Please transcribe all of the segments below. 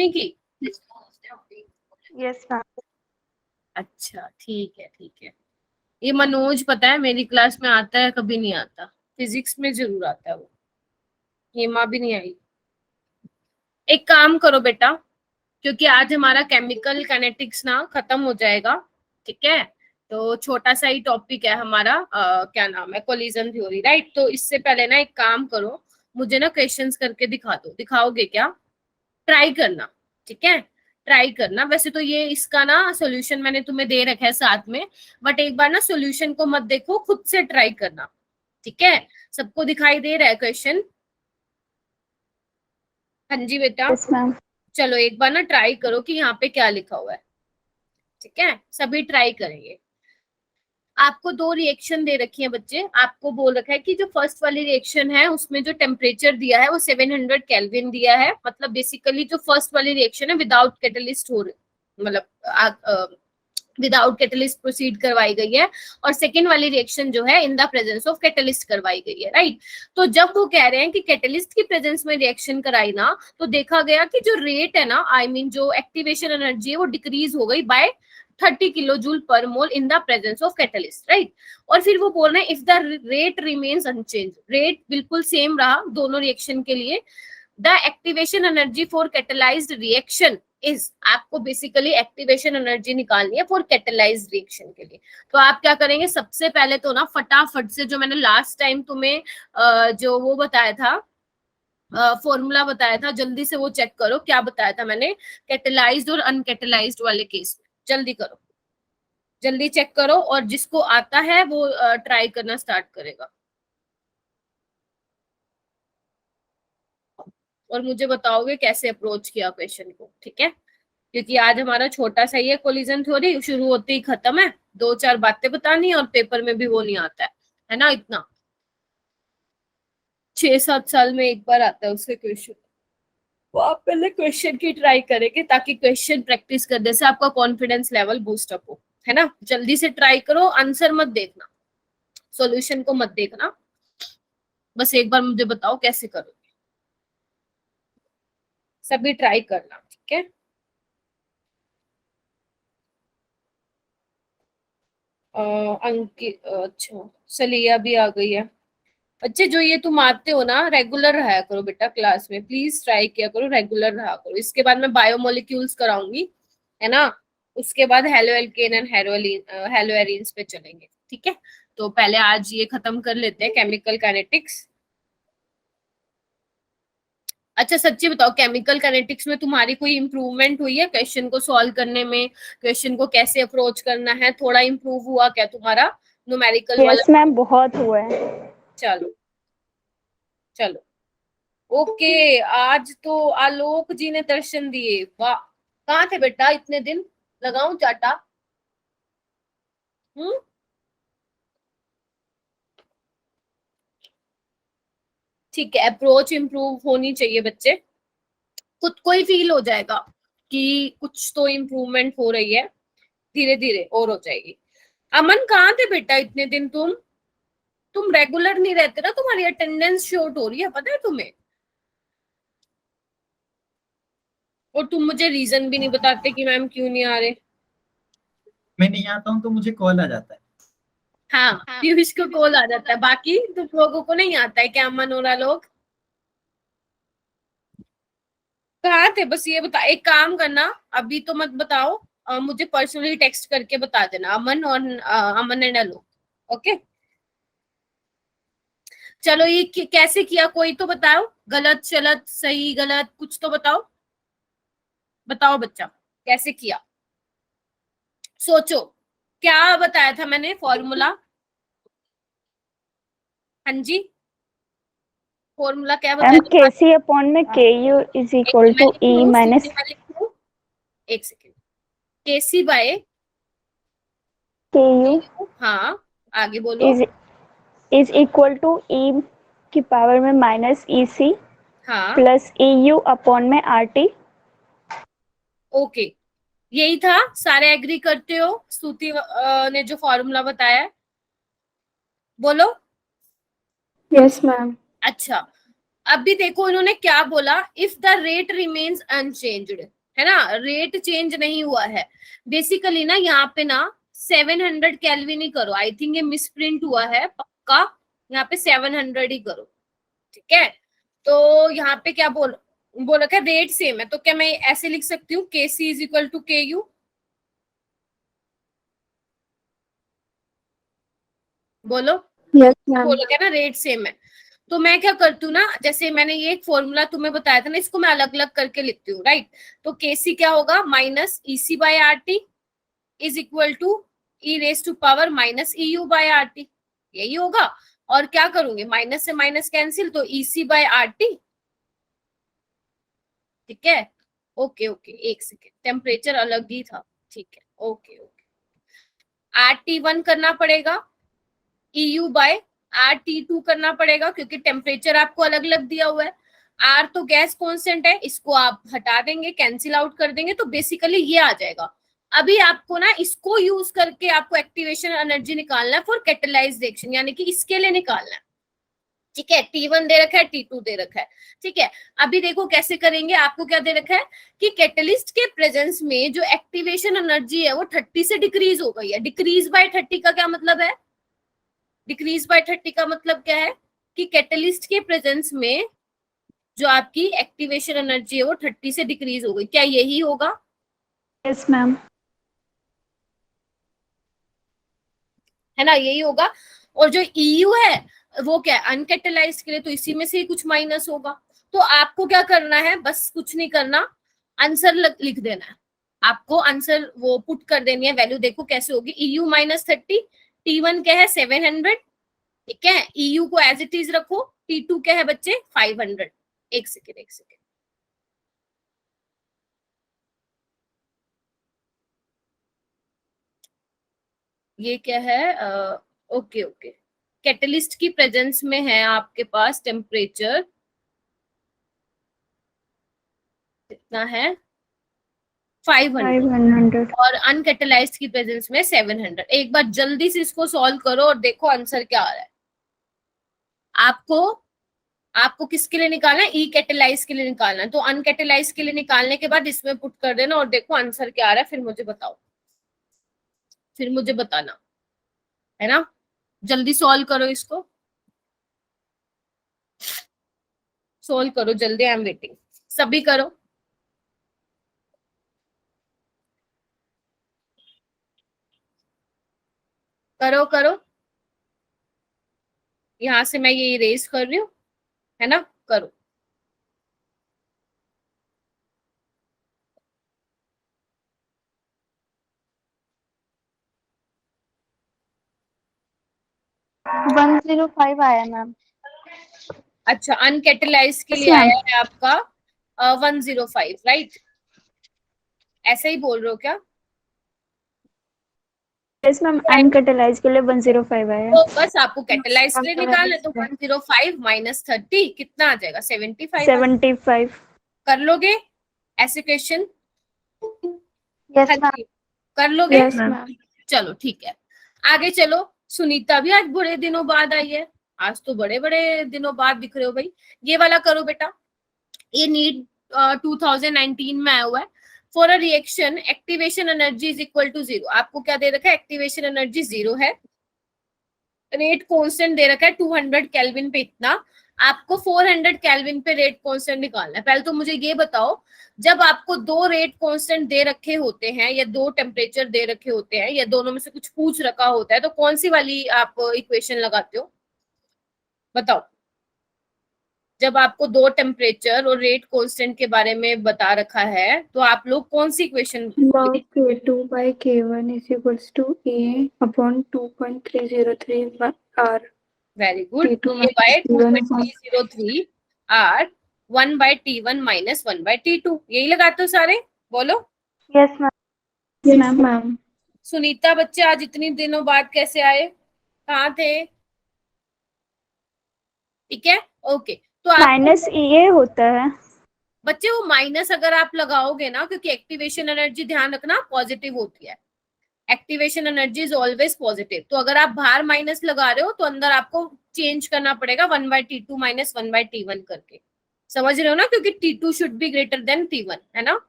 की? Yes ma'am. अच्छा ठीक है ठीक है। ये मनोज पता है मेरी क्लास में आता है, कभी नहीं आता, फिजिक्स में जरूर आता है वो। हेमा भी नहीं आई। एक काम करो बेटा, क्योंकि आज हमारा केमिकल काइनेटिक्स ना खत्म हो जाएगा, ठीक है? तो छोटा सा ही टॉपिक है हमारा, क्या नाम है, कोलिजन थ्योरी, राइट? तो इससे पहले ना एक काम करो, मुझे ना क्वेश्चंस करके दिखा दो। दिखाओगे क्या? ट्राई करना, ठीक है? ट्राई करना। वैसे तो ये इसका ना सॉल्यूशन मैंने तुम्हें दे रखा है साथ में, बट एक बार ना सॉल्यूशन को मत देखो, खुद से ट्राई करना, ठीक है? सबको दिखाई दे रहा है क्वेश्चन? हाँ जी बेटा। Yes ma'am. चलो एक बार ना ट्राई करो कि यहाँ पे क्या लिखा हुआ है, ठीक है? सभी ट्राई करेंगे। आपको दो रिएक्शन दे रखी है बच्चे, आपको बोल रखा है कि जो फर्स्ट वाली रिएक्शन है उसमें जो टेम्परेचर दिया है वो 700 केल्विन दिया है। मतलब बेसिकली जो फर्स्ट वाली रिएक्शन है विदाउट कैटलिस्ट हो रही, मतलब विदाउट कैटलिस्ट प्रोसीड करवाई गई है, और सेकेंड वाली रिएक्शन जो है इन द प्रेजेंस ऑफ कैटलिस्ट करवाई गई है, राइट? तो जब वो कह रहे हैं कि कैटलिस्ट की प्रेजेंस में रिएक्शन कराई ना, तो देखा गया कि जो रेट है ना, आई मीन जो एक्टिवेशन एनर्जी है वो डिक्रीज हो गई bye 30 kilojoule per mole in the presence of catalyst, right? और फिर वो बोल रहे हैं if the rate remains unchange, rate बिल्कुल सेम रहा दोनों रिएक्शन के लिए, the activation energy for catalysed reaction is, आपको बेसिकली एक्टिवेशन एनर्जी निकालनी है फॉर कैटेलाइज्ड रिएक्शन के लिए। तो आप क्या करेंगे, सबसे पहले तो ना फटाफट से जो मैंने लास्ट टाइम तुम्हें जो वो बताया था, फॉर्मूला बताया था, जल्दी से वो चेक करो क्या बताया था मैंने कैटेलाइज्ड और अनकैटेलाइज्ड वाले केस में। जल्दी करो, जल्दी चेक करो, और जिसको आता है वो ट्राई करना स्टार्ट करेगा, और मुझे बताओगे कैसे अप्रोच किया क्वेश्चन को, ठीक है? क्योंकि आज हमारा छोटा सा ही है कोलिजन थ्योरी, शुरू होते ही खत्म है, दो चार बातें बतानी और पेपर में भी वो नहीं आता है ना? इतना 6-7 साल में एक बार आता है उसके क्वेश्चन। तो आप पहले क्वेश्चन की ट्राई करेंगे ताकि क्वेश्चन प्रैक्टिस करने से आपका कॉन्फिडेंस लेवल बूस्ट अप हो, है ना? जल्दी से ट्राई करो, आंसर मत देखना, सॉल्यूशन को मत देखना, बस एक बार मुझे बताओ कैसे करोगे। सभी ट्राई करना, ठीक है? अंकित, अच्छा सलिया भी आ गई है। बच्चे जो ये तुम आते हो ना, रेगुलर रहा करो बेटा क्लास में, प्लीज ट्राई किया करो, रेगुलर रहा करो। इसके बाद मैं बायोमोलिक्यूल्स कराऊंगी, है ना? उसके बाद halo alkane and hello arenes पे चलेंगे, ठीक है? तो पहले आज ये खत्म कर लेते हैं केमिकल काइनेटिक्स। अच्छा सच्ची बताओ, केमिकल काइनेटिक्स में तुम्हारी कोई इंप्रूवमेंट हुई है क्वेश्चन को सॉल्व करने में? क्वेश्चन को कैसे अप्रोच करना है, थोड़ा इंप्रूव हुआ क्या तुम्हारा न्यूमेरिकल वाला? यस मैम, बहुत हुआ है। चलो चलो, ओके। आज तो आलोक जी ने दर्शन दिए, वाह! कहाँ थे बेटा इतने दिन? लगाऊं चाटा? हम्म। ठीक है, अप्रोच इंप्रूव होनी चाहिए बच्चे, खुद को ही फील हो जाएगा कि कुछ तो इम्प्रूवमेंट हो रही है, धीरे धीरे और हो जाएगी। अमन कहाँ थे बेटा इतने दिन? तुम रेगुलर नहीं रहते ना, तुम्हारी अटेंडेंस शॉर्ट हो रही है, पता है तुम्हें? और तुम मुझे रीजन भी नहीं बताते कि मैम क्यों नहीं आ रहे। मैं नहीं आता हूँ तो मुझे कॉल आ जाता है। हाँ, पीयूष को कॉल आ जाता है, बाकी तुम लोगों को नहीं आता है क्या? अमन और लोग कहाँ थे? बस ये बता, एक काम करना, अभी तो मत बताओ, मुझे पर्सनली टेक्स्ट करके बता देना, अमन और अमन एंड आलोक, ओके? चलो ये कैसे किया, कोई तो बताओ, गलत शलत सही गलत कुछ तो बताओ, बताओ बच्चा कैसे किया, सोचो। क्या बताया था मैंने फॉर्मूला? हाँ जी, फॉर्मूला क्या मैम, बताया था? केसी अपॉन में K U is equal to E minus एक second, K C by K U हाँ, आगे बोलो। इज इक्वल टू ई की पावर में माइनस ई सी हाँ प्लस ई यू अपॉन में आर टी। ओके, यही था। सारे एग्री करते हो स्तुति ने जो फॉर्मूला बताया है? बोलो। Yes ma'am. अच्छा, अभी देखो इन्होंने क्या बोला, if the rate remains unchanged, है ना, रेट चेंज नहीं हुआ है। बेसिकली ना यहाँ पे ना 700 केल्विन ही करो, आई थिंक ये मिसप्रिंट हुआ है पक्का, यहाँ पे 700 ही करो, ठीक है। तो यहाँ पे क्या बोल रखा है, रेट सेम है, तो क्या मैं ऐसे लिख सकती हूँ के सी इज इक्वल टू के यू, बोलो। Yes ma'am. बोलो क्या ना, रेट सेम है। तो मैं क्या करती हूँ ना, जैसे मैंने ये एक फॉर्मूला तुम्हें बताया था ना, इसको मैं अलग अलग करके लिखती हूँ, राइट। तो केसी क्या होगा, minus E C by R T is equal to E raise to power minus E U by R T, यही होगा। और क्या करूंगी, माइनस से माइनस कैंसिल, तो ईसी बाय आर टी, ठीक है। ओके ओके, एक सेकेंड, टेम्परेचर अलग ही था, ठीक है, okay okay. R T one करना पड़ेगा, EU by R T two करना पड़ेगा, क्योंकि टेम्परेचर आपको अलग अलग दिया हुआ है। आर तो गैस कांस्टेंट है, इसको आप हटा देंगे, कैंसिल आउट कर देंगे, तो बेसिकली ये आ जाएगा। अभी आपको ना इसको यूज करके आपको एक्टिवेशन एनर्जी निकालना है फॉर कैटेलाइज्ड रिएक्शन, यानी कि इसके लिए निकालना है, ठीक है। T1 दे रखा है, T2 दे रखा है, ठीक है। अभी देखो कैसे करेंगे, आपको क्या दे रखा है कि कैटलिस्ट के प्रेजेंस में जो एक्टिवेशन एनर्जी है वो 30 से डिक्रीज हो गई है। डिक्रीज बाय 30 का क्या मतलब है, डिक्रीज बाय 30 का मतलब क्या है कि कैटलिस्ट के प्रेजेंस में जो आपकी एक्टिवेशन एनर्जी है वो 30 से डिक्रीज हो गई, क्या यही होगा? Yes ma'am. है ना, यही होगा। और जो EU है वो क्या है, अनकैटलाइज्ड के लिए, तो इसी में से ही कुछ माइनस होगा। तो आपको क्या करना है, बस कुछ नहीं करना, आंसर लिख देना है आपको, आंसर वो पुट कर देनी है, वैल्यू देखो कैसे होगी, EU माइनस 30, T1 क्या है 700, ठीक है, EU को एज इट इज रखो, T2 क्या है बच्चे 500। एक सेकेंड एक सेकेंड, ये क्या है, ओके ओके, कैटलिस्ट की प्रेजेंस में है आपके पास टेम्परेचर कितना है 500, 500। और अनकैटलाइज्ड की प्रेजेंस में 700। एक बार जल्दी से इसको सॉल्व करो और देखो आंसर क्या आ रहा है। आपको आपको किसके लिए निकालना है, ई कैटेलाइज के लिए निकालना है, तो अनकैटलाइज के लिए निकालने के बाद इसमें पुट कर देना और देखो आंसर क्या आ रहा है, फिर मुझे बताओ, फिर मुझे बताना, है ना। जल्दी सॉल्व करो इसको, सॉल्व करो जल्दी, आई एम वेटिंग, सभी करो। करो करो, यहां से मैं ये इरेज कर रही हूँ, है ना, करो। वन 105 आया मैम। अच्छा, अनकैटलाइज के लिए आया है आपका 105, राइट, ऐसे ही बोल रहे हो क्या? यस मैम, अनकैटलाइज के लिए 105 आया। तो बस आपको कैटलाइज के लिए निकालना है, तो 105 माइनस 30 कितना आ जाएगा, 75 आ जाएगा। 75। कर लोगे ऐसे क्वेश्चन? यस हाँ मैम। जी, कर लोगे? Yes ma'am. चलो ठीक है, आगे चलो। सुनीता भी आज बड़े दिनों बाद आई है, आज तो बड़े बड़े दिनों बाद दिख रहे हो भाई। ये वाला करो बेटा, ये नीट 2019 में आया हुआ है। For a reaction activation energy is equal to 0, आपको क्या दे रखा है, एक्टिवेशन एनर्जी 0 है, रेट कांस्टेंट दे रखा है 200 केल्विन पे, इतना आपको 400 केल्विन पे रेट कांस्टेंट निकालना है। पहले तो मुझे ये बताओ, जब आपको दो रेट कांस्टेंट दे रखे होते हैं या दो टेम्परेचर दे रखे होते हैं या दोनों में से कुछ पूछ रखा होता है, तो कौन सी वाली आप इक्वेशन लगाते हो, बताओ। जब आपको दो टेम्परेचर और रेट कांस्टेंट के बारे में बता रखा है, तो आप लोग कौन सी equation? log K2 by K1 is equals to A upon 2.303 R. Very good, T2 A by minus 2.303 R 1 by T1 minus 1 by T2, यही लगाते हो सारे, बोलो। Yes ma'am. Yes ma'am. Sunita बच्चे आज इतनी दिनों बाद कैसे आए, कहाँ थे? ठीक है, ओके। तो आप माइनस ये होता है बच्चे वो माइनस अगर आप लगाओगे ना, क्योंकि एक्टिवेशन एनर्जी ध्यान रखना पॉजिटिव होती है, activation energy is always positive, तो अगर आप बाहर माइनस लगा रहे हो तो अंदर आपको चेंज करना पड़ेगा 1/T2 माइनस 1/T1 करके, समझ रहे हो ना, क्योंकि T2 should be greater than T1, है ना।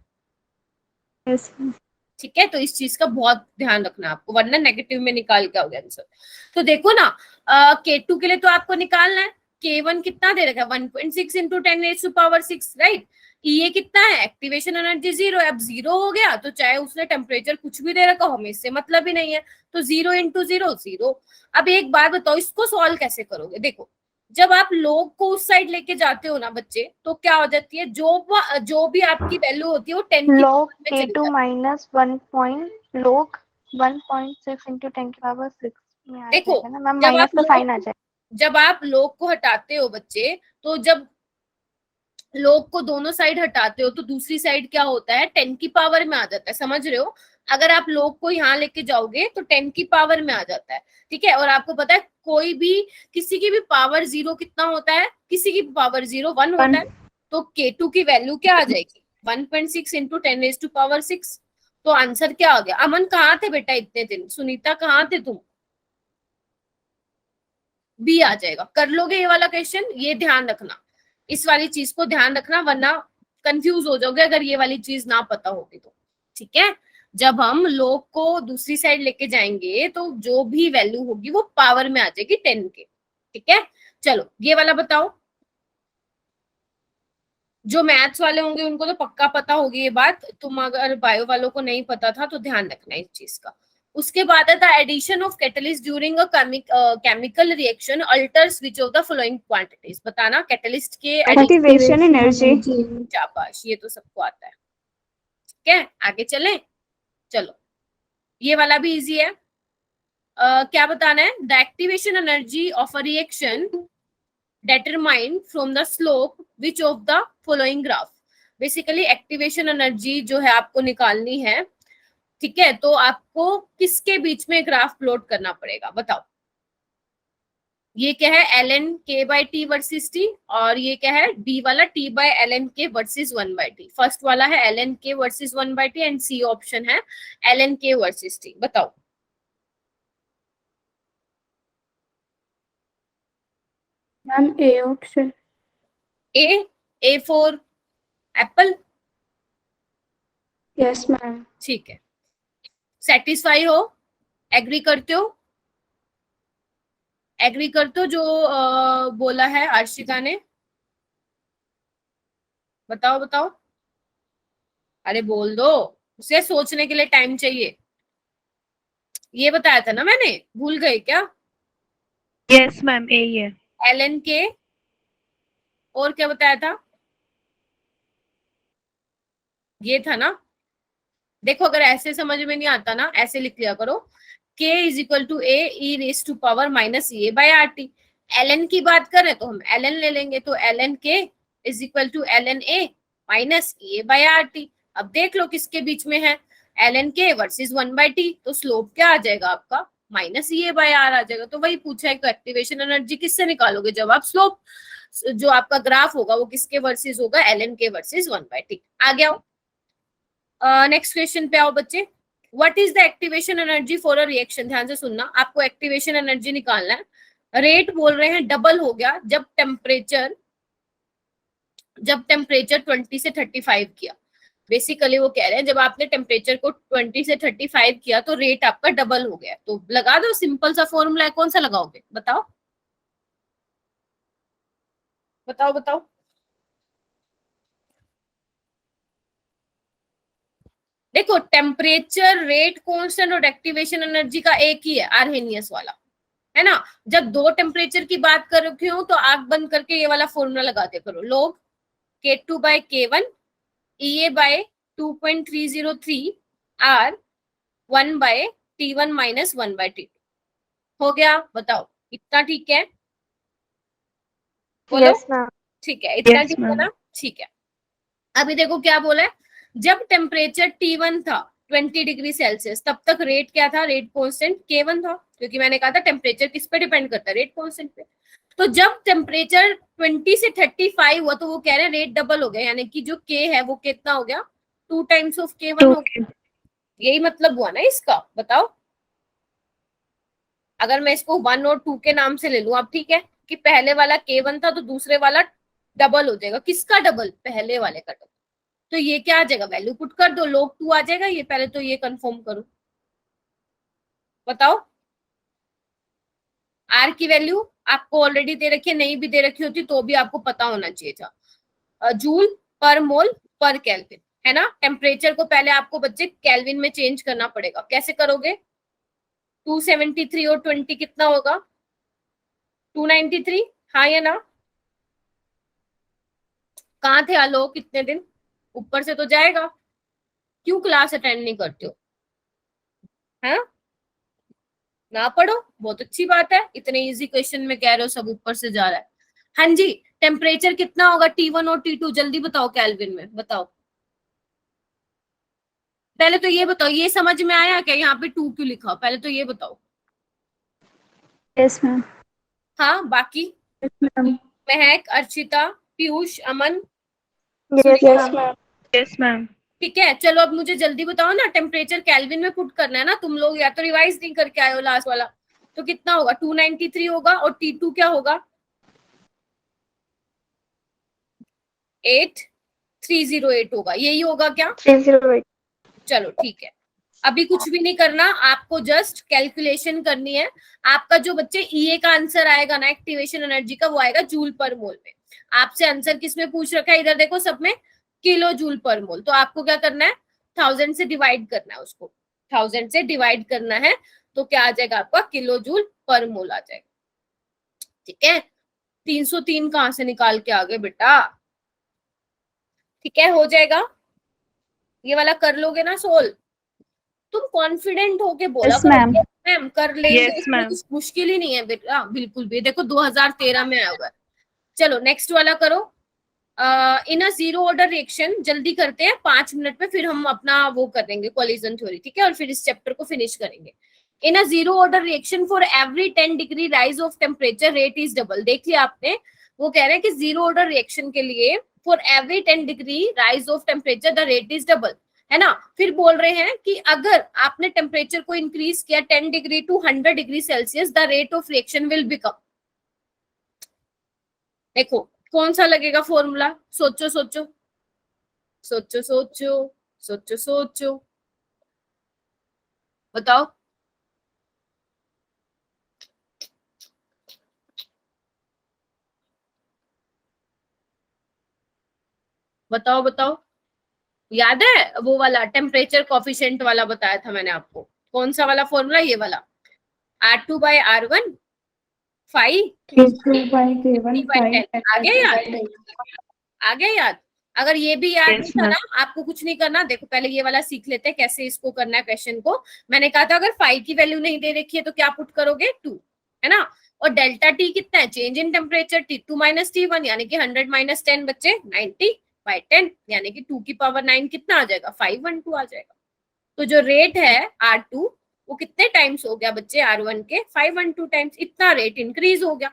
यस ठीक है, तो इस चीज का बहुत ध्यान रखना आपको, वरना नेगेटिव में निकाल के आओगे आंसर। तो देखो ना, K2 के लिए तो आपको निकालना है, K1 कितना दे रखा है 1.6 इंटू 10⁻⁶, राइट। ये कितना है, एक्टिवेशन एनर्जी 0 है। अब 0 हो गया तो चाहे उसने टेम्परेचर कुछ भी दे रखा हो, हमें इससे मतलब ही नहीं है, तो 0 इंटू 0 0। अब एक बात बताओ, इसको सॉल्व कैसे करोगे। देखो, जब आप लोग को उस साइड लेके जाते हो ना बच्चे, तो क्या हो जाती है, जो भी आपकी वैल्यू होती है वो 10 की log पावर में चली K2 जाती माइनस 1.6 इंटू 10⁻⁶ में आ देखो, जाएगा ना मैम, जब माइनस आप का साइन आ लोग जाएगा। जब आप लोग को हटाते हो बच्चे, तो जब लोग को दोनों साइड हटाते हो तो दूसरी साइड क्या होता है, 10 की पावर में आ जाता है, समझ रहे हो। अगर आप लोग को यहाँ लेके जाओगे तो 10 की पावर में आ जाता है, ठीक है। और आपको पता है कोई भी, किसी की भी पावर 0 कितना होता है, किसी की पावर 0 1 होता है। तो K2 की वैल्यू क्या आ जाएगी, 1.6 इंटू 10⁻⁶। तो आंसर क्या आ गया। अमन कहाँ थे बेटा इतने दिन, सुनीता कहाँ थे तुम, बी आ जाएगा। कर लोगे ये वाला क्वेश्चन, ये ध्यान रखना, इस वाली चीज को ध्यान रखना, वरना कंफ्यूज हो जाओगे अगर ये वाली चीज ना पता होगी तो, ठीक है। जब हम लोग को दूसरी साइड लेके जाएंगे तो जो भी वैल्यू होगी वो पावर में आ जाएगी 10 के, ठीक है। चलो ये वाला बताओ, जो मैथ्स वाले होंगे उनको तो पक्का पता होगी ये बात, तुम अगर बायो वालों को नहीं पता था तो ध्यान रखना इस चीज का। उसके बाद है the addition of catalyst during a chemical reaction alters which of the following quantities. बताना कैटलिस्ट के एक्टिवेशन एनर्जी। शाबाश, ये तो सबको आता है, ठीक है। आगे चले, चलो ये वाला भी इजी है। क्या बताना है, the activation energy of a reaction determined from the slope which of the following graph। Basically activation energy जो है आपको निकालनी है, ठीक है। तो आपको किसके बीच में ग्राफ प्लॉट करना पड़ेगा, बताओ। ये क्या है, ln k/t वर्सेस t, और ये क्या है, b वाला t/ln k versus 1/t। First वाला है ln k versus 1/t and C option है ln k वर्सेस t। बताओ। Ma'am A option. A for apple, yes ma'am. ठीक है। सेटिस्फाई हो, एग्री करते हो, एग्री करते हो जो बोला है अर्शिका ने, बताओ बताओ, अरे बोल दो, उसे सोचने के लिए टाइम चाहिए। ये बताया था ना मैंने, भूल गए क्या। यस मैम, यही है। ln के, और क्या बताया था, ये था ना। देखो अगर ऐसे समझ में नहीं आता ना, ऐसे लिख लिया करो, k is equal to A E raise to power minus A by R T. ln की बात करें तो हम ln ले लेंगे, तो ln K is equal to ln A minus A by R T. अब देख लो किसके बीच में है, ln के वर्सेस 1/t, तो स्लोप क्या आ जाएगा आपका, माइनस ए बाय आर आ जाएगा। तो वही पूछा है, तो एक्टिवेशन एनर्जी किससे निकालोगे, जब आप स्लोप, जो आपका ग्राफ होगा वो किसके वर्सेस होगा, ln के वर्सेस 1/t। आ गया। नेक्स्ट क्वेश्चन पे आओ बच्चे। What is the activation energy for a reaction, ध्यान से सुनना, आपको एक्टिवेशन एनर्जी निकालना है। रेट बोल रहे हैं डबल हो गया जब टेम्परेचर 20 से 35 किया। बेसिकली वो कह रहे हैं जब आपने टेम्परेचर को 20 से 35 किया तो रेट आपका डबल हो गया। तो लगा दो, सिंपल सा फॉर्मूला है, कौन सा लगाओगे बताओ, बताओ बताओ। देखो टेम्परेचर, रेट कांस्टेंट और एक्टिवेशन एनर्जी का एक ही है, आर्हेनियस वाला, है ना। जब दो टेम्परेचर की बात कर रखी हो तो आंख बंद करके ये वाला फॉर्मूला लगाते करो, लोग K2/K1 EA/2.303 R 1/T1 minus 1/T2 हो गया। बताओ इतना ठीक है, बोलो। Yes ma'am. ठीक है, इतना Yes, ठीक है ma'am. ना, ठीक है। अभी देखो क्या बोला है, जब टेम्परेचर T1 था 20 डिग्री सेल्सियस, तब तक रेट क्या था, रेट कांस्टेंट K1 था, क्योंकि मैंने कहा था टेम्परेचर किस पे डिपेंड करता है, रेट कांस्टेंट पे। तो जब टेम्परेचर 20 से 35 हुआ तो वो कह रहे हैं रेट डबल हो गया, यानी कि जो K है वो कितना हो गया, 2 टाइम्स ऑफ K1 हो गया। यही मतलब हुआ ना इसका, बताओ। अगर मैं इसको 1 और 2 के नाम से ले लूं, अब ठीक है, कि पहले वाला K1 था तो दूसरे वाला डबल हो जाएगा। किसका डबल? पहले वाले का डबल। तो ये क्या आ जाएगा? वैल्यू पुट कर दो, log 2 आ जाएगा। ये पहले तो ये कंफर्म करो, बताओ। आर की वैल्यू आपको ऑलरेडी दे रखी है, नहीं भी दे रखी होती तो भी आपको पता होना चाहिए था। जूल पर मोल पर केल्विन, है ना। टेम्परेचर को पहले आपको बच्चे केल्विन में चेंज करना पड़ेगा। कैसे करोगे? 273 और 20 कितना होगा? 293, हाँ या ना? कहाँ थे आलोक कितने दिन? ऊपर से तो जाएगा। क्यों क्लास अटेंड नहीं करते हो? हैं? ना पढ़ो, बहुत अच्छी बात है। इतने इजी क्वेश्चन में कह रहे हो सब ऊपर से जा रहा है। हाँ जी, टेम्परेचर कितना होगा T1 और T2? जल्दी बताओ, केल्विन में बताओ। पहले तो ये बताओ, ये समझ में आया क्या यहाँ पे 2 क्यों लिखा? पहले तो ये बताओ। Yes ma'am. हाँ, बाकी महक, अर्चिता, पीयूष, अमन, यस मैम। Yes, ma'am. ठीक है। चलो अब मुझे जल्दी बताओ ना, टेम्परेचर केल्विन में पुट करना है ना। तुम लोग या तो रिवाइज नहीं करके आए हो लास्ट वाला, तो कितना होगा? 293 होगा। और T2 क्या होगा? 8308 होगा। यही होगा क्या? 308। चलो ठीक है, अभी कुछ भी नहीं करना आपको, जस्ट कैलकुलेशन करनी है। आपका जो बच्चे ईए का आंसर आएगा ना एक्टिवेशन एनर्जी का, वो आएगा जूल पर मोल में। आपसे आंसर किस में पूछ रखा है? इधर देखो सब में किलो जूल पर मोल। तो आपको क्या करना है? 1000 से डिवाइड करना है उसको। 1000 से डिवाइड करना है तो क्या आ जाएगा आपका? किलो जूल पर मोल आ जाएगा। ठीक है, 303 कहां से निकाल के आ गए बेटा? ठीक है, हो जाएगा। ये वाला कर लोगे ना सोल्व? तुम कॉन्फिडेंट होके बोला Yes, करो ma'am. मैम कर लेंगे, Yes, इसमें ma'am. कुछ मुश्किल ही नहीं है बेटा, बिल्कुल भी। देखो 2013 में आया हुआ है। चलो नेक्स्ट वाला करो। इन अ जीरो ऑर्डर रिएक्शन, जल्दी करते हैं 5 मिनट में, फिर हम अपना वो कर देंगे कोलिजन थ्योरी, ठीक है, और फिर इस चैप्टर को फिनिश करेंगे। In a zero order reaction for every 10 degree rise of temperature rate is double. देख लिया आपने, वो कह रहे हैं कि जीरो ऑर्डर रिएक्शन के लिए for every 10 degree rise of temperature the rate is double, है ना। फिर बोल रहे हैं कि अगर आपने टेम्परेचर को इंक्रीज किया 10 degree to 100 degree Celsius, the rate of reaction will become. देखो कौन सा लगेगा फॉर्मूला? सोचो सोचो सोचो सोचो सोचो सोचो, बताओ। बताओ बताओ, याद है वो वाला टेम्परेचर कॉफिशिएंट वाला बताया था मैंने आपको? कौन सा वाला फॉर्मूला? ये वाला, R2 by R1 5 K2 by K1 by 10। 5 आ गया याद? आ गया याद? अगर ये भी याद Yes, नहीं था ma'am. ना, आपको कुछ नहीं करना। देखो पहले ये वाला सीख लेते हैं कैसे इसको करना है क्वेश्चन को। मैंने कहा था अगर 5 की वैल्यू नहीं दे रखी है तो क्या पुट करोगे? 2, है ना। और डेल्टा टी कितना है? Change in temperature T2 minus T1, यानी कि 100 minus 10 बच्चे 90 by 10, यानी कि 2 की पावर 9 कितना आ जाएगा? 512 आ जाएगा। तो जो रेट है R2 वो कितने टाइम्स हो गया बच्चे? R1 के 512 टाइम्स, इतना रेट इंक्रीज हो गया।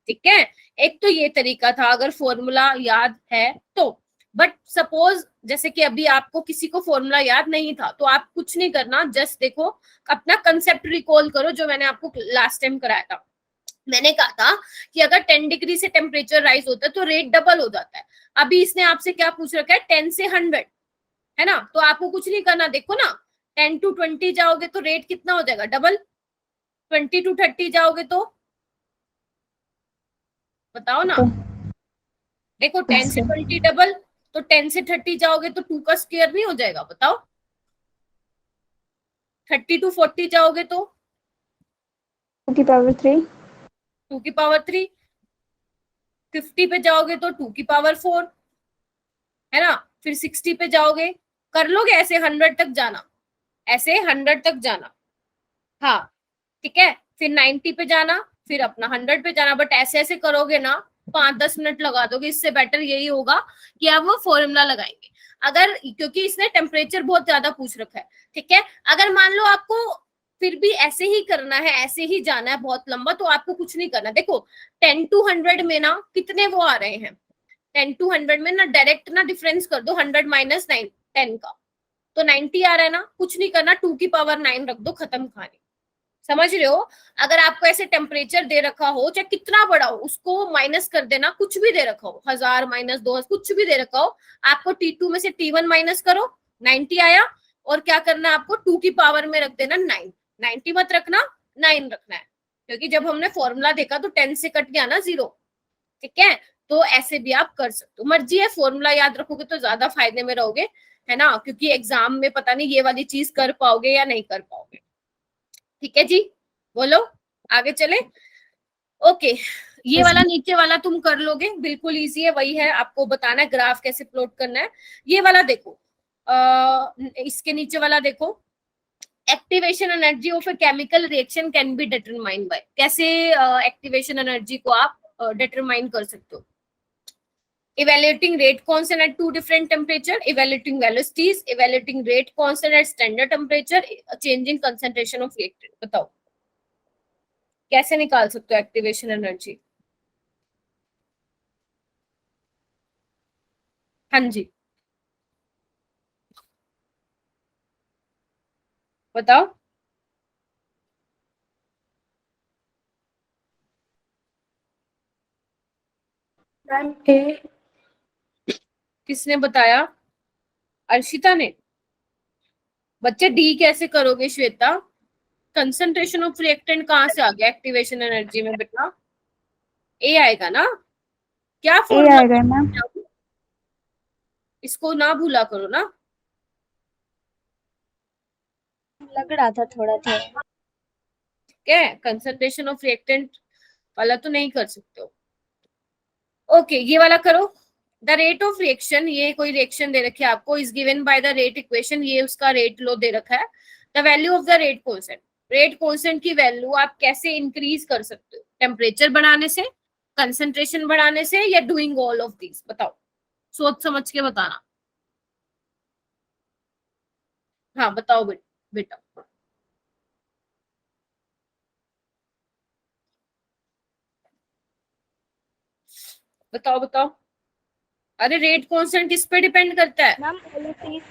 ठीक है, एक तो ये तरीका था अगर फॉर्मूला याद है तो। बट सपोज जैसे कि अभी आपको किसी को फॉर्मूला याद नहीं था, तो आप कुछ नहीं करना, जस्ट देखो अपना कंसेप्ट रिकॉल करो जो मैंने आपको लास्ट टाइम कराया था। मैंने कहा था कि अगर 10 डिग्री से टेम्परेचर राइज होता है तो रेट डबल हो जाता है। अभी इसने आपसे क्या पूछ रखा है? 10 से 100, है ना। तो आपको कुछ नहीं करना, देखो ना 10 to 20 जाओगे तो रेट कितना हो जाएगा? डबल। 20 to 30 जाओगे तो बताओ ना। देखो 10 से 20 डबल, तो 10 से 30 जाओगे तो 2 का स्क्वायर नहीं हो जाएगा? बताओ। 30 to 40 जाओगे तो 2 की पावर 3। 2 की पावर 3। 50 पे जाओगे तो 2 की पावर 4, है ना। फिर 60 पे जाओगे, कर लोगे ऐसे 100 तक जाना, ऐसे 100 तक जाना, हाँ ठीक है। फिर 90 पे जाना, फिर अपना 100 पे जाना। बट ऐसे ऐसे करोगे ना 5-10 मिनट लगा दोगे। इससे बेटर यही होगा कि आप वो फॉर्मूला लगाएंगे। अगर, क्योंकि इसने टेम्परेचर बहुत ज्यादा पूछ रखा है, ठीक है। अगर मान लो आपको फिर भी ऐसे ही करना है, ऐसे ही जाना है बहुत लंबा, तो आपको कुछ नहीं करना। देखो 10 to 100 में ना कितने वो आ रहे हैं? 10 to 100 में ना डायरेक्ट ना डिफरेंस कर दो 100 minus 10 का, तो 90 आ रहा है ना। कुछ नहीं करना, 2 की पावर 9 रख दो, खत्म कहानी। समझ रहे हो? अगर आपको ऐसे टेम्परेचर दे रखा हो, चाहे कितना बड़ा हो, उसको माइनस कर देना, कुछ भी दे रखा हो, 1000 माइनस 2000 कुछ भी दे रखा हो, आपको T2 में से T1 माइनस करो, 90 आया, और क्या करना है आपको 2 की पावर में रख देना 9, 90 मत रखना, 9 रखना है, क्योंकि जब हमने फॉर्मूला देखा तो 10 से कट गया ना 0, ठीक है? तो ऐसे भी आप कर सकते हो, मर्जी है, फॉर्मूला याद रखोगे तो ज्यादा फायदे में रहोगे, है ना, क्योंकि एग्जाम में पता नहीं ये वाली चीज कर पाओगे या नहीं कर पाओगे। ठीक है जी, बोलो आगे चले। ओके, ये वाला नीचे वाला तुम कर लोगे, बिल्कुल इजी है, वही है, आपको बताना है ग्राफ कैसे प्लॉट करना है। ये वाला देखो, इसके नीचे वाला देखो, activation energy of a chemical reaction can be determined by, कैसे एक्टिवेशन एनर्जी को आप डिटरमाइन कर सकते हो? evaluating rate constant at 2 different temperature, evaluating velocities, evaluating rate constant at standard temperature, changing concentration of reactant। बताओ कैसे निकाल सकते हो एक्टिवेशन एनर्जी? हाँ जी बताओ। मैम ए। किसने बताया? अर्शिता ने। बच्चे डी कैसे करोगे श्वेता? कंसंट्रेशन ऑफ रिएक्टेंट कहाँ से आ गया एक्टिवेशन एनर्जी में बेटा? ए आएगा ना? क्या ए फॉर्मूला? आएगा मैम। इसको ना भूला करो ना। लग रहा था थोड़ा थोड़ा। ठीक है, कंसंट्रेशन ऑफ रिएक्टेंट वाला तो नहीं कर सकते हो। ओके, ये वाला करो। द रेट ऑफ रिएक्शन, ये कोई रिएक्शन दे रखी है आपको, is given by the rate equation, ये उसका रेट लो दे रखा है। The value of the rate constant, rate constant की वैल्यू आप कैसे इंक्रीज कर सकते हो? टेम्परेचर बढ़ाने से, कंसंट्रेशन बढ़ाने से, या डूइंग ऑल ऑफ दीज? बताओ, सोच समझ के बताना। हाँ बताओ बेटा। बताओ बताओ। अरे रेट कांस्टेंट किस पे डिपेंड करता है? Ma'am all of these.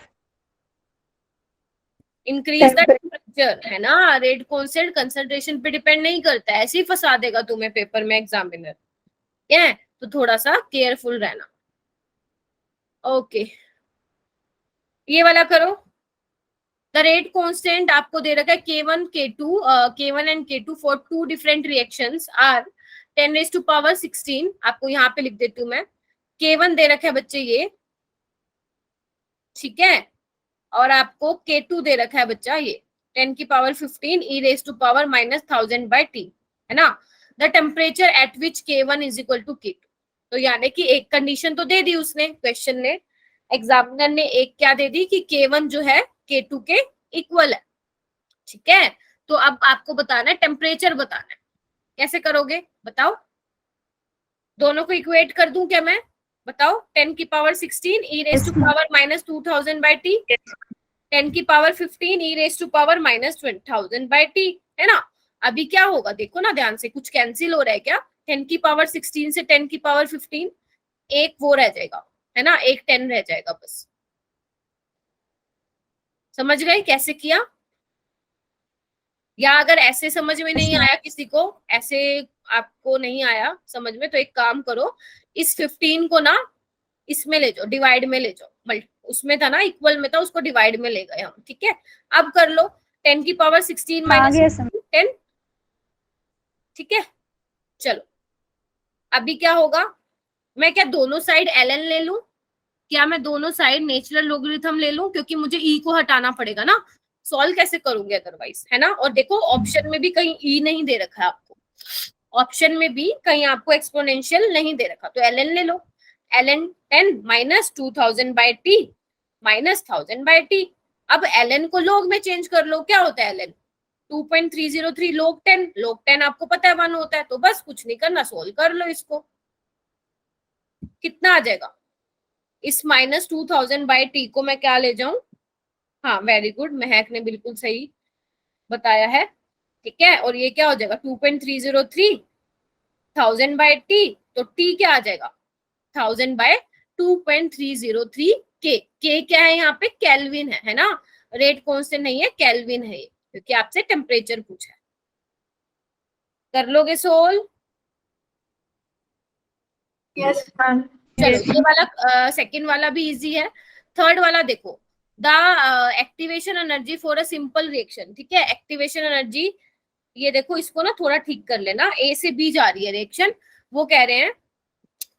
Increase the temperature, है ना। रेट कांस्टेंट कंसंट्रेशन पे डिपेंड नहीं करता है, ऐसे ही फंसा देगा तुम्हें पेपर में एग्जामिनर, है, तो थोड़ा सा केयरफुल रहना। ओके, ये वाला करो। द रेट कांस्टेंट आपको दे रखा है K1 K2, K1 and K2 for 2 different reactions are 10⁻16। आपको यहाँ पे लिख देती हूँ मैं। K1 दे रखा है बच्चे ये, ठीक है, और आपको K2 दे रखा है बच्चा ये 10⁻15 e⁻−1000/T, है ना। The temperature at which K1 is equal to K2, तो यानी कि एक कंडीशन तो दे दी उसने, क्वेश्चन ने, एग्जामिनर ने एक क्या दे दी कि K1 जो है K2 के इक्वल है, ठीक है। तो अब आपको बताना है टेम्परेचर बताना है, कैसे करोगे बताओ? दोनों को इक्वेट कर दूं क्या मैं? बताओ, 10⁻16 e⁻−2000/T, 10⁻15 e⁻−2000/T, है ना। अभी क्या होगा देखो ना ध्यान से, कुछ कैंसिल हो रहा है क्या? 10⁻16 से 10⁻15 एक वो रह जाएगा, है ना, एक 10 रह जाएगा बस। समझ गए कैसे किया? या अगर ऐसे समझ में नहीं आया किसी को, ऐसे आपको नहीं आया समझ में, तो एक काम करो, इस 15 को ना इसमें ले जाओ, डिवाइड में ले जाओ, उसमें था ना इक्वल में था, उसको डिवाइड में ले गए हम, ठीक है। अब कर लो 10⁻16 - 10, ठीक है। चलो अभी क्या होगा, मैं क्या दोनों साइड ln ले लूं? क्या मैं दोनों साइड नेचुरल लोगरिथम ले लूं? क्योंकि मुझे e को हटाना पड़ेगा ना, सॉल्व कैसे करूंगी अदरवाइज, है ना। और देखो ऑप्शन में भी कहीं e नहीं दे रखा है आपको, ऑप्शन में भी कहीं आपको एक्सपोनेंशियल नहीं दे रखा, तो ln ले लो। ln 10 - 2000/T -1000/T। अब ln को log में चेंज कर लो, क्या होता है ln? 2.303 log 10, log 10 आपको पता है 1 होता है, तो बस कुछ नहीं करना, सोल्व कर लो इसको। कितना आ जाएगा? इस -2000/T को मैं क्या ले जाऊं? हाँ वेरी गुड, महक ने बिल्कुल सही बताया है, ठीक है। और ये क्या हो जाएगा 2.303 1000/T, तो T क्या आ जाएगा 1000/2.303 K क्या है यहाँ पे? केल्विन है ना, रेट कांस्टेंट नहीं है, केल्विन है ये, क्योंकि आपसे टेम्परेचर पूछा है, कर लोगे सोल्व? Yes ma'am. चलो ये वाला सेकंड वाला भी इजी है। थर्ड वाला देखो, the activation energy for a simple reaction, ठीक है, एक्टिवेशन एनर्जी, ये देखो इसको ना थोड़ा ठीक कर लेना, ए से बी जा रही है रिएक्शन, वो कह रहे हैं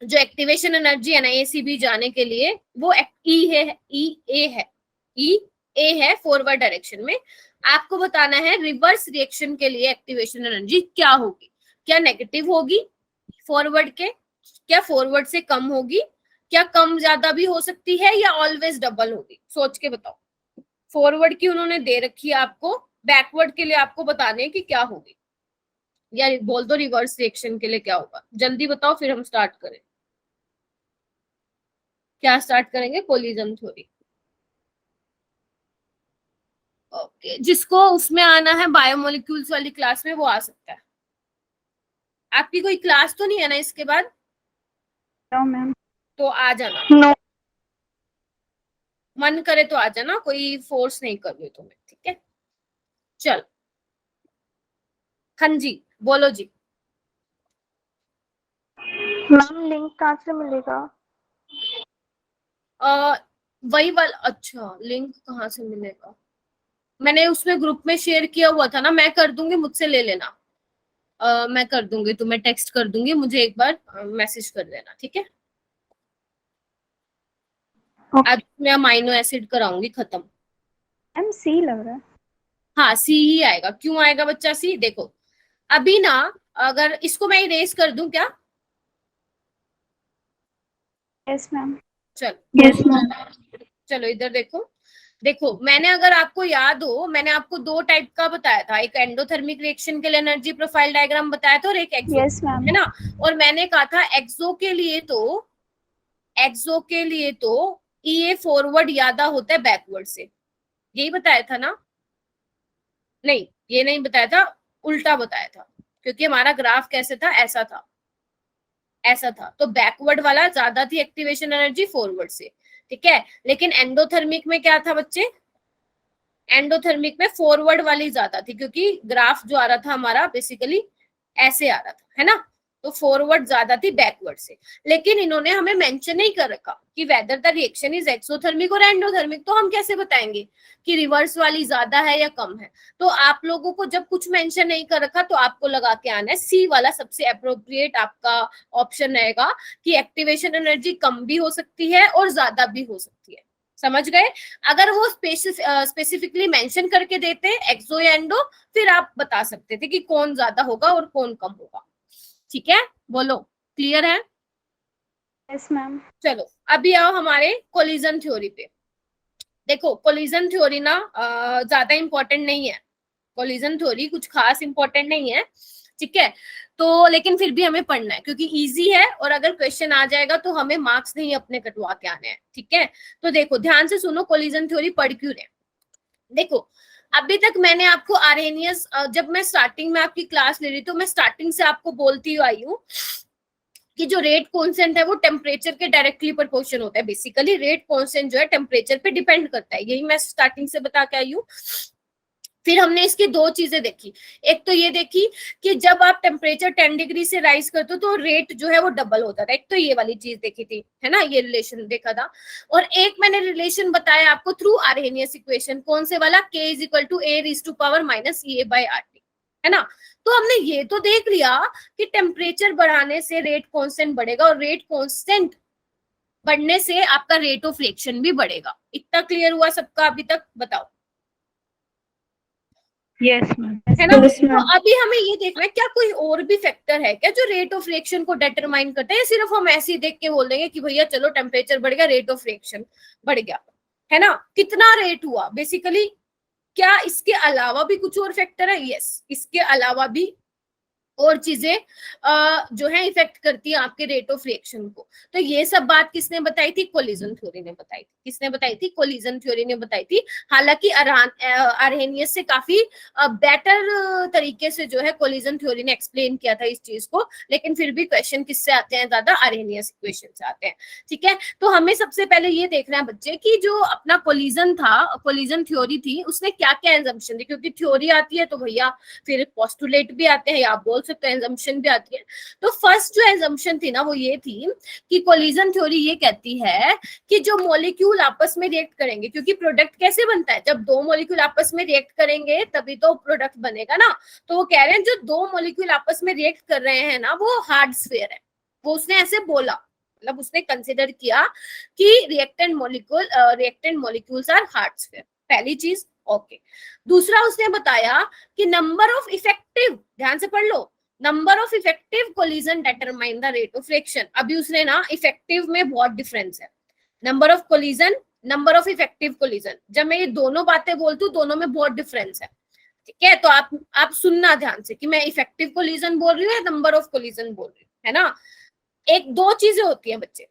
जो एक्टिवेशन एनर्जी है ना ए से बी जाने के लिए वो ई है, ई ए है फॉरवर्ड डायरेक्शन में। आपको बताना है रिवर्स रिएक्शन के लिए एक्टिवेशन एनर्जी क्या होगी, क्या नेगेटिव होगी फॉरवर्ड के, क्या फॉरवर्ड से कम होगी, क्या कम ज्यादा भी हो सकती है, या ऑलवेज डबल होगी, सोच के बताओ। फॉरवर्ड की उन्होंने दे रखी है आपको, बैकवर्ड के लिए आपको बताने की क्या होगी, या बोल दो रिवर्स रिएक्शन के लिए क्या होगा, जल्दी बताओ फिर हम स्टार्ट करें। क्या स्टार्ट करेंगे? Collision theory. ओके, जिसको उसमें आना है बायोमोलिक्यूल्स वाली क्लास में वो आ सकता है। आपकी कोई क्लास तो नहीं है ना इसके बाद? No ma'am. तो आ जाना, नो। मन करे तो आ जाना, कोई फोर्स नहीं कर रही तुम्हें, ठीक है। चल, हाँ जी बोलो जी। मैम लिंक कहाँ से मिलेगा? वही वाला, अच्छा लिंक कहाँ से मिलेगा? मैंने उसमें ग्रुप में शेयर किया हुआ था ना, मैं कर दूंगी, मुझसे ले लेना। मैं कर दूंगी, तुम्हें टेक्स्ट कर दूंगी, मुझे एक बार मैसेज कर देना, ठीक है। आज मैं अमाइनो एसिड कराऊंगी खत्म। मैम सी लग रहा है। हाँ सी ही आएगा, क्यों आएगा बच्चा सी? देखो अभी ना, अगर इसको मैं इरेज कर दूं क्या? Yes ma'am. चलो यस मैम। चलो इधर देखो, देखो मैंने, अगर आपको याद हो, मैंने आपको दो टाइप का बताया था, एक एंडोथर्मिक रिएक्शन के लिए एनर्जी प्रोफाइल डायग्राम बताया था और एक एक्सो, यस मैम। है ना। और मैंने कहा था एक्सो के लिए तो ई फॉरवर्ड ज्यादा होता है बैकवर्ड से, यही बताया था ना? नहीं ये नहीं बताया था, उल्टा बताया था, क्योंकि हमारा ग्राफ कैसे था, ऐसा था, ऐसा था, तो बैकवर्ड वाला ज्यादा थी एक्टिवेशन एनर्जी फॉरवर्ड से, ठीक है। लेकिन एंडोथर्मिक में क्या था बच्चे? एंडोथर्मिक में फॉरवर्ड वाली ज्यादा थी, क्योंकि ग्राफ जो आ रहा था हमारा बेसिकली ऐसे आ रहा था, है ना, तो फॉरवर्ड ज्यादा थी बैकवर्ड से। लेकिन इन्होंने हमें मेंशन नहीं कर रखा कि whether the reaction is exothermic और एंडोथर्मिक, तो हम कैसे बताएंगे कि रिवर्स वाली ज्यादा है या कम है? तो आप लोगों को जब कुछ मेंशन नहीं कर रखा तो आपको लगा के आना है सी वाला सबसे अप्रोप्रिएट आपका ऑप्शन रहेगा, कि एक्टिवेशन एनर्जी कम भी हो सकती है और ज्यादा भी हो सकती है। समझ गए? अगर वो स्पेसिफिकली मेंशन करके देते एक्सो या एंडो, फिर आप बता सकते थे कि कौन ज्यादा होगा और कौन कम होगा, ठीक है। बोलो, क्लियर है? Yes ma'am. चलो अभी आओ हमारे कोलिजन थ्योरी पे। देखो कोलिजन थ्योरी ना ज्यादा इंपॉर्टेंट नहीं है, कोलिजन थ्योरी कुछ खास इंपॉर्टेंट नहीं है, ठीक है। तो लेकिन फिर भी हमें पढ़ना है क्योंकि इजी है, और अगर क्वेश्चन आ जाएगा तो हमें मार्क्स नहीं अपने कटवा के आने हैं, ठीक है। तो देखो ध्यान से सुनो, कोलिजन थ्योरी पढ़ क्यों रहे। देखो अभी तक मैंने आपको आर्हेनियस, जब मैं स्टार्टिंग में आपकी क्लास ले रही तो मैं स्टार्टिंग से आपको बोलती आई हूँ कि जो रेट कांस्टेंट है वो टेम्परेचर के डायरेक्टली प्रोपोर्शन होता है। बेसिकली रेट कांस्टेंट जो है टेम्परेचर पे डिपेंड करता है, यही मैं स्टार्टिंग से बता के आई हूँ। फिर हमने इसकी दो चीजें देखी, एक तो ये देखी कि जब आप टेम्परेचर 10 डिग्री से राइज करते हो तो रेट जो है वो डबल होता था, एक तो ये वाली चीज देखी थी, है ना, ये रिलेशन देखा था। और एक मैंने रिलेशन बताया आपको थ्रू आर्हेनियस इक्वेशन, कौन से वाला, k is equal to a raised to power minus EA by RT, है ना। तो हमने ये तो देख लिया कि टेम्परेचर बढ़ाने से रेट कांस्टेंट बढ़ेगा और रेट कांस्टेंट बढ़ने से आपका रेट ऑफ रिएक्शन भी बढ़ेगा। इतना क्लियर हुआ सबका अभी तक? बताओ। Yes ma'am. है ना। Yes, ma'am. तो अभी हमें ये देखना है क्या कोई और भी फैक्टर है क्या जो रेट ऑफ रिएक्शन को डिटरमाइन करता है, सिर्फ हम ऐसे ही देख के बोल देंगे कि भैया चलो टेम्परेचर बढ़ गया रेट ऑफ रिएक्शन बढ़ गया, है ना। कितना रेट हुआ बेसिकली, क्या इसके अलावा भी कुछ और फैक्टर है? यस, इसके अलावा भी और चीजें जो है इफेक्ट करती है आपके रेट ऑफ रिएक्शन को। तो ये सब बात किसने बताई थी? कोलिजन थ्योरी ने बताई थी। किसने बताई थी? कोलिजन थ्योरी ने बताई थी। हालांकि आर्हेनियस से काफी बेटर तरीके से जो है कोलिजन थ्योरी ने एक्सप्लेन किया था इस चीज को, लेकिन फिर भी क्वेश्चन किससे आते हैं ज्यादा? आर्हेनियस इक्वेशन से आते हैं, ठीक है। तो हमें सबसे पहले ये देखना है बच्चे कि जो अपना कोलिजन था, कोलिजन थ्योरी थी, उसने क्या क्या एजम्पशन दी, क्योंकि थ्योरी आती है तो भैया फिर पोस्टुलेट भी आते हैं, या आप बोल सकते हैं, एजम्पशन भी आती है। तो फर्स्ट जो एजम्पशन थी ना वो ये थी कि कोलिजन थ्योरी ये कहती है कि जो मॉलिक्यूल आपस में रिएक्ट करेंगे, क्योंकि प्रोडक्ट कैसे बनता है, जब दो मॉलिक्यूल आपस में रिएक्ट करेंगे तभी तो प्रोडक्ट बनेगा ना। तो वो कह रहे हैं जो दो मॉलिक्यूल आपस में रिएक्ट कर रहे हैं ना वो हार्ड स्फीयर है। वो उसने ऐसे बोला, मतलब उसने कंसिडर किया कि reactant molecules are hard sphere, पहली चीज। ओके, दूसरा उसने बताया कि नंबर ऑफ इफेक्टिव, ध्यान से पढ़ लो, number of effective collision determine the rate of reaction. अभी उसने ना इफेक्टिव में बहुत डिफरेंस है, number of collision, number of effective collision. जब मैं ये दोनों बातें बोलती हूँ दोनों में बहुत डिफरेंस है, ठीक है। तो आप सुनना ध्यान से कि मैं इफेक्टिव कोलिजन बोल रही हूँ या नंबर ऑफ कोलिजन बोल रही हूँ, है ना। एक दो चीजें होती हैं बच्चे,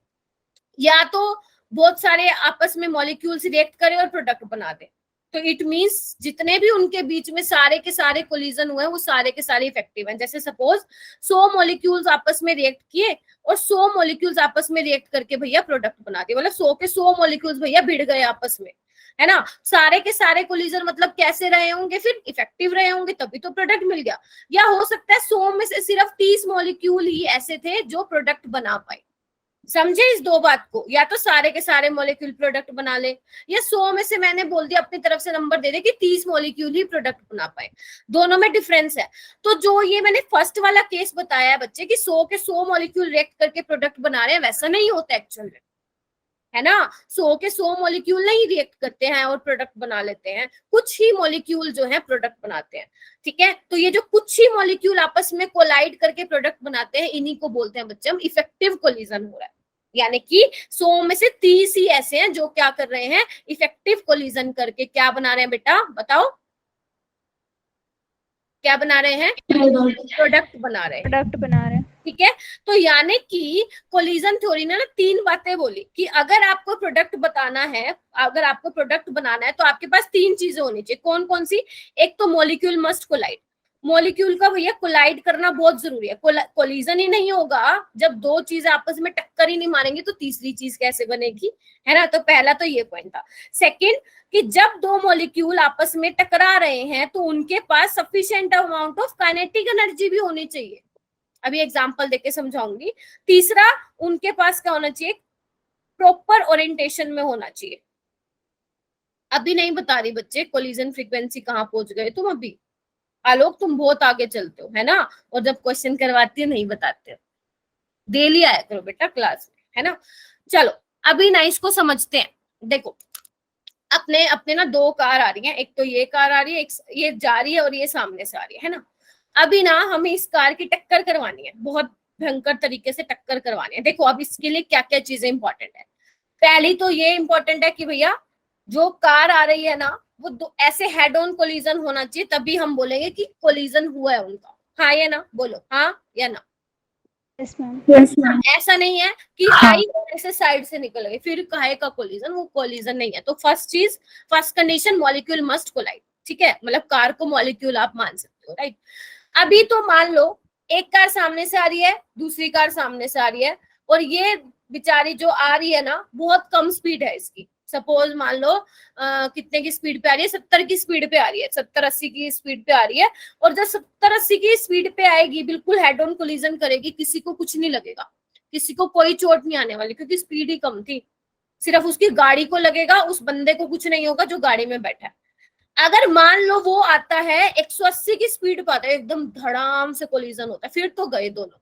या तो बहुत सारे आपस में मॉलिक्यूल्स रिएक्ट करें और प्रोडक्ट बना दे, तो इट मींस जितने भी उनके बीच में सारे के सारे कोलिजन हुए वो सारे के सारे इफेक्टिव हैं। जैसे सपोज 100 मॉलिक्यूल्स आपस में रिएक्ट किए और 100 मॉलिक्यूल्स आपस में रिएक्ट करके भैया प्रोडक्ट बना दिए, मतलब 100 के 100 मॉलिक्यूल्स भैया भिड़ गए आपस में, है ना। सारे के सारे कोलिजन मतलब कैसे रहे होंगे, फिर इफेक्टिव रहे होंगे, तभी तो प्रोडक्ट मिल गया। या हो सकता है 100 में से सिर्फ 30 मॉलिक्यूल ही ऐसे थे जो प्रोडक्ट बना पाए। समझे इस दो बात को, या तो सारे के सारे मॉलिक्यूल प्रोडक्ट बना ले, या 100 में से मैंने बोल दिया अपनी तरफ से नंबर दे दे कि 30 मॉलिक्यूल ही प्रोडक्ट बना पाए। दोनों में डिफरेंस है। तो जो ये मैंने फर्स्ट वाला केस बताया है बच्चे कि 100 के 100 मॉलिक्यूल रिएक्ट करके प्रोडक्ट बना रहे हैं, वैसा नहीं होता एक्चुअल में, है ना। 100 के 100 मॉलिक्यूल नहीं रिएक्ट करते हैं और प्रोडक्ट बना लेते हैं, कुछ ही मॉलिक्यूल जो है प्रोडक्ट बनाते हैं, ठीक है। तो ये जो कुछ ही मॉलिक्यूल आपस में कोलाइड करके प्रोडक्ट बनाते हैं, इन्हीं को बोलते हैं बच्चे हम इफेक्टिव कोलिजन हो रहा है। यानी कि 100 में से 30 ही ऐसे हैं जो क्या कर रहे हैं, इफेक्टिव कोलिजन करके क्या बना रहे हैं बेटा, बताओ क्या बना रहे हैं, प्रोडक्ट बना रहे हैं, ठीक है। तो यानी कि कोलिजन थ्योरी ने ना 3 बातें बोली कि अगर आपको प्रोडक्ट बताना है, अगर आपको प्रोडक्ट बनाना है तो आपके पास 3 चीजें होनी चाहिए। कौन कौन सी? एक तो मॉलिक्यूल मस्ट कोलाइड, मॉलिक्यूल का भैया कोलाइड करना बहुत जरूरी है। कोलिजन ही नहीं होगा जब दो चीजें आपस में टक्कर ही नहीं मारेंगी तो तीसरी चीज कैसे बनेगी, है ना। तो पहला तो ये पॉइंट था। सेकंड कि जब दो मॉलिक्यूल आपस में टकरा रहे हैं तो उनके पास sufficient amount of kinetic energy भी होनी चाहिए, अभी एग्जांपल देके समझाऊंगी। तीसरा उनके पास क्या होना चाहिए, प्रॉपर ओरिएंटेशन में होना चाहिए। अभी नहीं बता रही बच्चे कोलिजन फ्रीक्वेंसी कहाँ पहुंच गए तुम, अभी आलोक तुम बहुत आगे चलते हो, है ना, और जब क्वेश्चन करवाती है नहीं बताते हो। डेली आया करो बेटा क्लास में, है ना। चलो अभी ना इसको समझते हैं। देखो अपने अपने ना 2 कार आ रही हैं, एक तो ये कार आ रही है, एक ये जा रही है और ये सामने से आ रही है ना। अभी ना हमें इस कार की टक्कर करवानी है, बहुत भयंकर तरीके से टक्कर करवानी है। देखो अब इसके लिए क्या क्या चीजें इंपॉर्टेंट है। पहली तो ये इंपॉर्टेंट है कि भैया जो कार आ रही है ना वो ऐसे हेड ऑन कोलिजन होना चाहिए, तभी हम बोलेंगे कि कोलिजन हुआ है उनका। हाँ या ना, बोलो हाँ या ना। Yes ma'am. ऐसा नहीं है कि आई ऐसे साइड से निकल गए फिर काहे का कोलिजन, वो कोलिजन नहीं है। तो फर्स्ट चीज, first condition, molecule must collide, ठीक है। मतलब कार को मॉलिक्यूल आप मान सकते हो, राइट। अभी तो मान लो एक कार सामने से आ रही है, दूसरी कार सामने से आ रही है, और ये बेचारी जो आ रही है ना बहुत कम स्पीड है इसकी। सपोज मान लो कितने की स्पीड पे आ रही है, 70 की स्पीड पे आ रही है, 70-80 की स्पीड पे आ रही है। और जब 70-80 की स्पीड पे आएगी बिल्कुल हेड ऑन कोलिजन करेगी, किसी को कुछ नहीं लगेगा, किसी को कोई चोट नहीं आने वाली, क्योंकि स्पीड ही कम थी। सिर्फ उसकी गाड़ी को लगेगा, उस बंदे को कुछ नहीं होगा जो गाड़ी में बैठा है। अगर मान लो वो आता है 180 की स्पीड पे आता है, एकदम धड़ाम से कोलिजन होता है, फिर तो गए दोनों,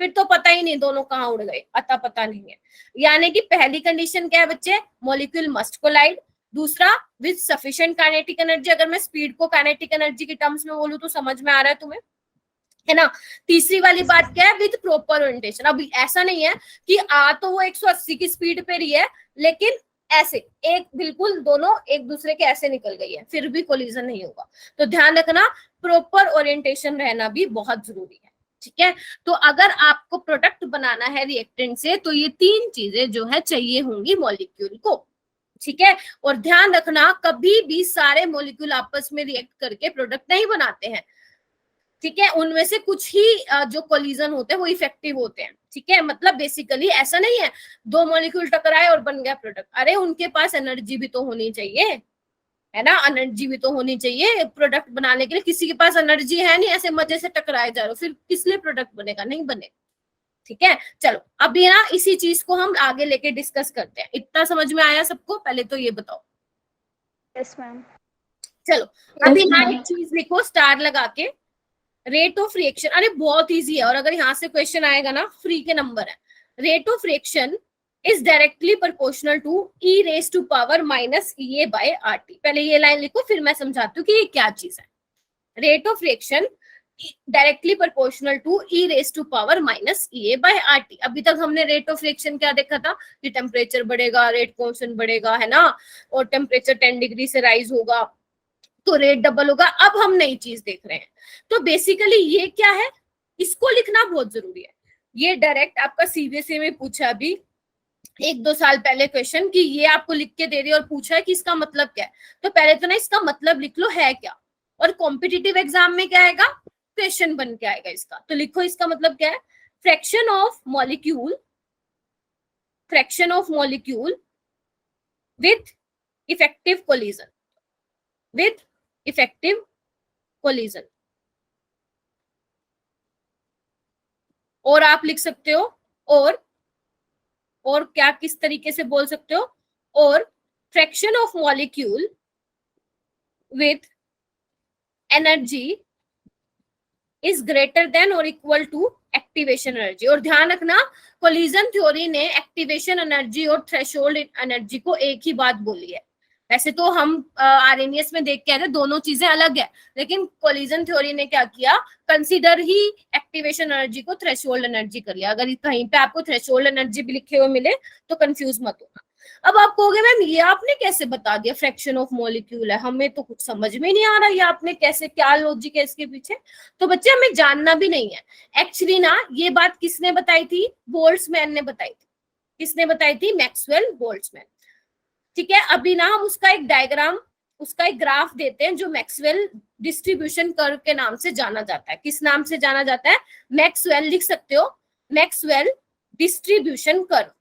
फिर तो पता ही नहीं दोनों कहाँ उड़ गए, अता पता नहीं है। यानी कि पहली कंडीशन क्या है बच्चे, मॉलिक्यूल मस्ट कोलाइड। दूसरा विद सफिशिएंट काइनेटिक एनर्जी, अगर मैं स्पीड को काइनेटिक एनर्जी के टर्म्स में बोलूं तो समझ में आ रहा है तुम्हें, है ना। तीसरी वाली बात क्या है, विद प्रॉपर ओरिएंटेशन। अब ऐसा नहीं है कि आ तो वो 180 की स्पीड पे रही है लेकिन ऐसे एक बिल्कुल दोनों एक दूसरे के ऐसे निकल गई है, फिर भी कोलिजन नहीं होगा। तो ध्यान रखना प्रॉपर ओरिएंटेशन रहना भी बहुत जरूरी है, ठीक है। तो अगर आपको प्रोडक्ट बनाना है रिएक्टेंट से तो ये 3 चीजें जो है चाहिए होंगी मॉलिक्यूल को, ठीक है। और ध्यान रखना कभी भी सारे मॉलिक्यूल आपस में रिएक्ट करके प्रोडक्ट नहीं बनाते हैं, ठीक है। उनमें से कुछ ही जो कोलिजन होते हैं वो इफेक्टिव होते हैं, ठीक है। मतलब बेसिकली ऐसा नहीं है 2 मॉलिक्यूल टकराए और बन गया प्रोडक्ट, अरे उनके पास एनर्जी भी तो होनी चाहिए, है ना, एनर्जी भी तो होनी चाहिए प्रोडक्ट बनाने के लिए। किसी के पास एनर्जी है नहीं, ऐसे मजे से टकराए जा रहे हो, फिर किस लिए प्रोडक्ट बनेगा, नहीं बनेगा। ठीक है, चलो अभी ना इसी चीज को हम आगे लेके डिस्कस करते हैं। इतना समझ में आया सबको? पहले तो ये बताओ। Yes ma'am. चलो अभी ना एक चीज लिखो स्टार लगा के, रेट ऑफ रिएक्शन। अरे बहुत इजी है, और अगर यहाँ से क्वेश्चन आएगा ना, फ्री के नंबर है। Rate of reaction is directly proportional to E raise to power minus E A by R T. पहले ये लाइन लिखो, फिर मैं समझाती हूँ कि ये क्या चीज है। Rate of reaction directly proportional to E raise to power minus E A by R T. अभी तक हमने रेट ऑफ रिएक्शन क्या देखा था कि टेम्परेचर बढ़ेगा, रेट कांस्टेंट बढ़ेगा, है ना, और टेम्परेचर 10 डिग्री से राइज होगा तो रेट डबल होगा। अब हम नई चीज देख रहे हैं। तो बेसिकली ये क्या है, इसको लिखना बहुत जरूरी है। ये डायरेक्ट आपका सीबीएसई में पूछा अभी 1-2 साल पहले क्वेश्चन कि ये आपको लिख के दे रही है और पूछा है कि इसका मतलब क्या है। तो पहले तो ना इसका मतलब लिख लो है क्या, और कॉम्पिटिटिव एग्जाम में क्या आएगा, क्वेश्चन बन के आएगा इसका। तो लिखो इसका मतलब क्या है, fraction of molecule with effective collision. और आप लिख सकते हो और क्या, किस तरीके से बोल सकते हो, और fraction of molecule with energy is greater than और इक्वल टू एक्टिवेशन एनर्जी। और ध्यान रखना, कोलिजन थ्योरी ने एक्टिवेशन एनर्जी और थ्रेशोल्ड एनर्जी को एक ही बात बोली है। वैसे तो हम आरएनएस में देख के आए थे, दोनों चीजें अलग है, लेकिन कोलिजन थ्योरी ने क्या किया, कंसीडर ही एक्टिवेशन एनर्जी को थ्रेशोल्ड एनर्जी कर लिया। अगर कहीं पे आपको थ्रेशोल्ड एनर्जी भी लिखे हुए मिले तो कंफ्यूज मत होना। अब आप कहोगे मैम ये आपने कैसे बता दिया, फ्रैक्शन ऑफ मॉलिक्यूल है, हमें तो कुछ समझ में नहीं आ रहा, ये आपने कैसे, क्या लॉजिक है इसके पीछे। तो बच्चे हमें जानना भी नहीं है। एक्चुअली ना ये बात किसने बताई थी, बोल्ट्जमैन ने बताई थी। किसने बताई थी, मैक्सवेल बोल्ट्जमैन। ठीक है, अभी ना हम उसका एक डायग्राम, उसका एक ग्राफ देते हैं जो मैक्सवेल डिस्ट्रीब्यूशन कर्व के नाम से जाना जाता है। किस नाम से जाना जाता है, मैक्सवेल, लिख सकते हो मैक्सवेल डिस्ट्रीब्यूशन कर्व।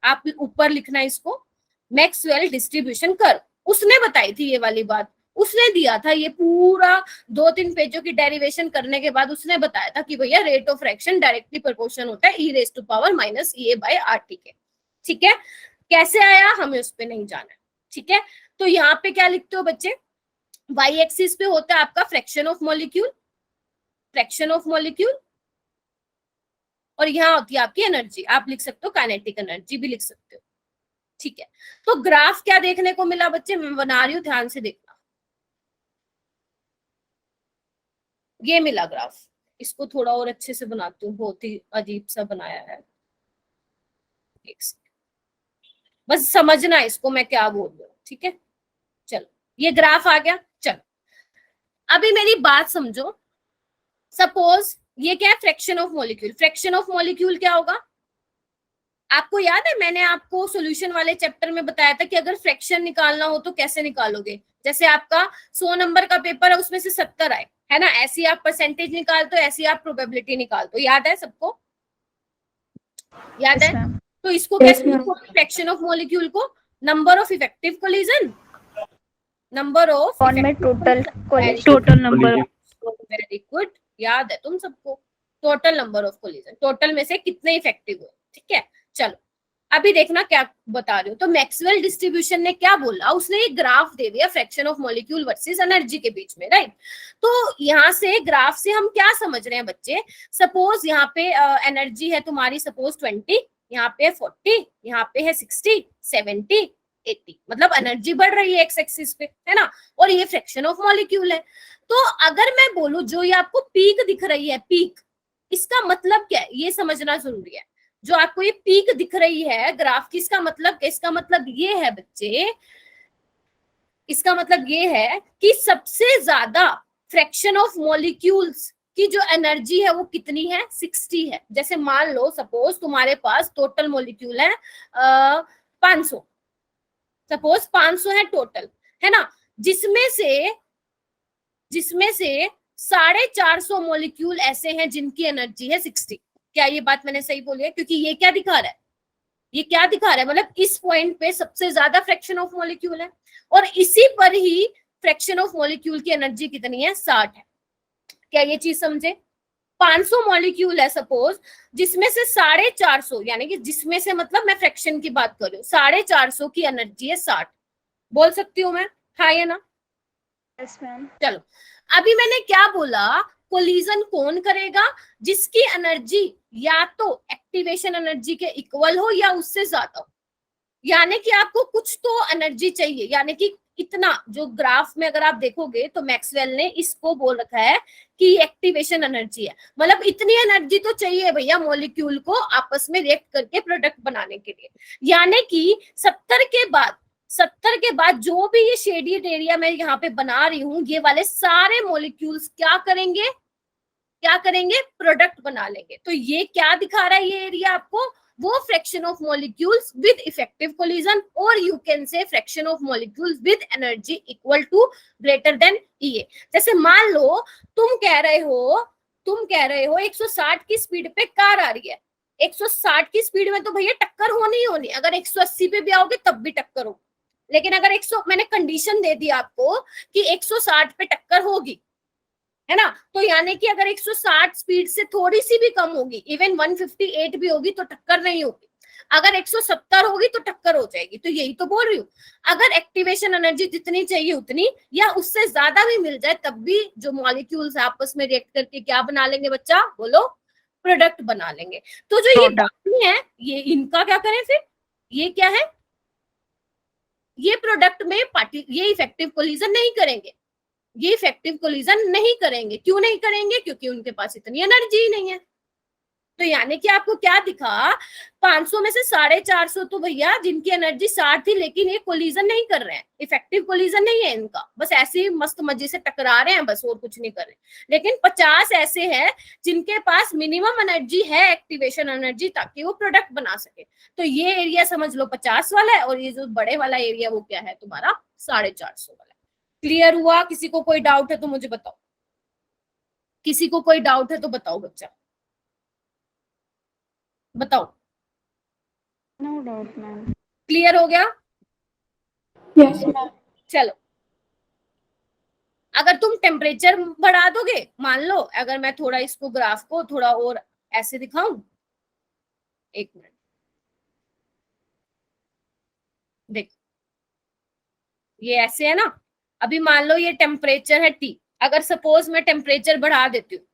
आप ऊपर लिखना है इसको, मैक्सवेल डिस्ट्रीब्यूशन कर्व। उसने बताई थी ये वाली बात, उसने दिया था ये पूरा 2-3 पेजों की डेरिवेशन करने के बाद उसने बताया था कि भैया rate of fraction directly proportional होता है e raise to power minus E A by R T के। ठीक है, कैसे आया हमें उस पर नहीं जाना है। ठीक है, तो यहाँ पे क्या लिखते हो बच्चे, वाई एक्सिस पे होता है आपका फ्रैक्शन ऑफ मॉलिक्यूल, और यहाँ होती है आपकी एनर्जी। आप लिख सकते हो काइनेटिक एनर्जी भी लिख सकते हो। ठीक है, तो ग्राफ क्या देखने को मिला बच्चे, मैं बना रही हूँ, ध्यान से देखना। ये मिला ग्राफ, इसको थोड़ा और अच्छे से बनाती हूँ, बहुत ही अजीब सा बनाया है, बस समझना इसको मैं क्या बोल रही हूँ। ठीक है, चलो ये ग्राफ आ गया। चलो अभी मेरी बात समझो, सपोज ये क्या है, fraction of molecule. Fraction of molecule क्या होगा, आपको याद है मैंने आपको सॉल्यूशन वाले चैप्टर में बताया था कि अगर फ्रैक्शन निकालना हो तो कैसे निकालोगे। जैसे आपका 100 नंबर का पेपर है, उसमें से 70 आए, है ना, ऐसी आप परसेंटेज निकालते हो, ऐसी आप प्रोबेबिलिटी निकालते हो। याद है सबको, याद है? तो इसको कैसे लिखोगे फ्रैक्शन ऑफ मॉलिक्यूल को, number of effective collision, number of total number. Very good, याद है तुम सबको, total number of collision, total में से कितने इफेक्टिव हुए। ठीक है, चलो अभी देखना क्या बता रही हूँ। तो मैक्सवेल डिस्ट्रीब्यूशन ने क्या बोला, उसने एक ग्राफ दे दिया fraction of molecule versus energy के बीच में, राइट। तो यहाँ से ग्राफ से हम क्या समझ रहे हैं बच्चे, सपोज यहाँ पे एनर्जी है तुम्हारी, सपोज 20, यहाँ पे 40, यहाँ पे है 60, 70, 80, मतलब एनर्जी बढ़ रही है एक्स एक्सिस पे, है ना, और ये फ्रैक्शन ऑफ मॉलिक्यूल है। तो अगर मैं बोलूं जो ये आपको पीक दिख रही है, पीक, इसका मतलब क्या है ये समझना जरूरी है। जो आपको ये पीक दिख रही है ग्राफ की, इसका मतलब ये है बच्चे, इसका मतलब ये है कि सबसे ज्यादा फ्रैक्शन ऑफ मॉलिक्यूल्स की जो एनर्जी है वो कितनी है, 60 है। जैसे मान लो सपोज तुम्हारे पास टोटल मॉलिक्यूल है 500, सपोज 500 है टोटल, है ना, जिसमें से 450 मॉलिक्यूल ऐसे हैं जिनकी एनर्जी है 60। क्या ये बात मैंने सही बोली है, क्योंकि ये क्या दिखा रहा है, ये क्या दिखा रहा है, मतलब इस पॉइंट पे सबसे ज्यादा फ्रैक्शन ऑफ मॉलिक्यूल है और इसी पर ही फ्रैक्शन ऑफ मॉलिक्यूल की एनर्जी कितनी है, 60 है। क्या ये चीज समझे? 500 मॉलिक्यूल है सपोज, जिसमें से 450, यानी कि जिसमें से मतलब मैं फ्रैक्शन की बात कर रही हूँ, 450 की एनर्जी है 60। बोल सकती हूँ मैं, हाँ या ना? Yes, ma'am. चलो, अभी मैंने क्या बोला, कोलिजन कौन करेगा, जिसकी एनर्जी या तो एक्टिवेशन एनर्जी के इक्वल हो या उससे ज्यादा हो। यानी कि आपको कुछ तो एनर्जी चाहिए, यानी कि इतना, जो ग्राफ में अगर आप देखोगे तो मैक्सवेल ने इसको बोल रखा है कि एक्टिवेशन एनर्जी है, मतलब इतनी एनर्जी तो चाहिए भैया मॉलिक्यूल को आपस में रिएक्ट करके प्रोडक्ट बनाने के लिए। यानी कि 70 के बाद जो भी ये शेडिड एरिया मैं यहाँ पे बना रही हूँ, ये वाले सारे मॉलिक्यूल्स क्या करेंगे, प्रोडक्ट बना लेंगे। तो ये क्या दिखा रहा है ये एरिया आपको, वो fraction of molecules with effective collision, और you can say fraction of molecules with energy equal to greater than E. जैसे मान लो तुम कह रहे हो 160 की स्पीड पे कार आ रही है, 160 की स्पीड में तो भैया टक्कर होनी ही होनी, अगर 180 पे भी आओगे तब भी टक्कर होगी। लेकिन अगर 100, मैंने कंडीशन दे दी आपको कि 160 पे टक्कर होगी, है ना, तो यानी कि अगर 160 स्पीड से थोड़ी सी भी कम होगी, इवन 158 भी होगी तो टक्कर नहीं होगी, अगर 170 होगी तो टक्कर हो जाएगी। तो यही तो बोल रही हूँ, अगर एक्टिवेशन एनर्जी जितनी चाहिए उतनी या उससे ज्यादा भी मिल जाए तब भी जो मॉलिक्यूल्स आपस में रिएक्ट करके क्या बना लेंगे बच्चा, बोलो, प्रोडक्ट बना लेंगे। तो जो ये बाकी है, ये इनका क्या करें फिर, ये क्या है, ये प्रोडक्ट में ये इफेक्टिव कोलिजन नहीं करेंगे, ये इफेक्टिव कोलिजन नहीं करेंगे। क्यों नहीं करेंगे? क्योंकि उनके पास इतनी एनर्जी ही नहीं है। तो यानी कि आपको क्या दिखा, 500 में से 450 तो भैया जिनकी एनर्जी 60 थी, लेकिन ये कोलिजन नहीं कर रहे हैं, इफेक्टिव कोलिजन नहीं है इनका, बस ऐसे ही मस्त मजे से टकरा रहे हैं बस, और कुछ नहीं कर रहे। लेकिन 50 ऐसे हैं जिनके पास मिनिमम एनर्जी है, एक्टिवेशन एनर्जी, ताकि वो प्रोडक्ट बना सके। तो ये एरिया समझ लो 50 वाला है, और ये जो बड़े वाला एरिया वो क्या है तुम्हारा, 450 वाला। क्लियर हुआ? किसी को कोई डाउट है तो मुझे बताओ, किसी को कोई डाउट है तो बताओ बच्चा, बताओ। No doubt, ma'am. क्लियर हो गया? Yes ma'am. चलो, अगर तुम टेम्परेचर बढ़ा दोगे, मान लो अगर मैं थोड़ा इसको ग्राफ को थोड़ा और ऐसे दिखाऊं, एक मिनट, देख, ये ऐसे है ना, अभी मान लो ये टेम्परेचर है T, अगर सपोज मैं टेम्परेचर बढ़ा देती हूँ,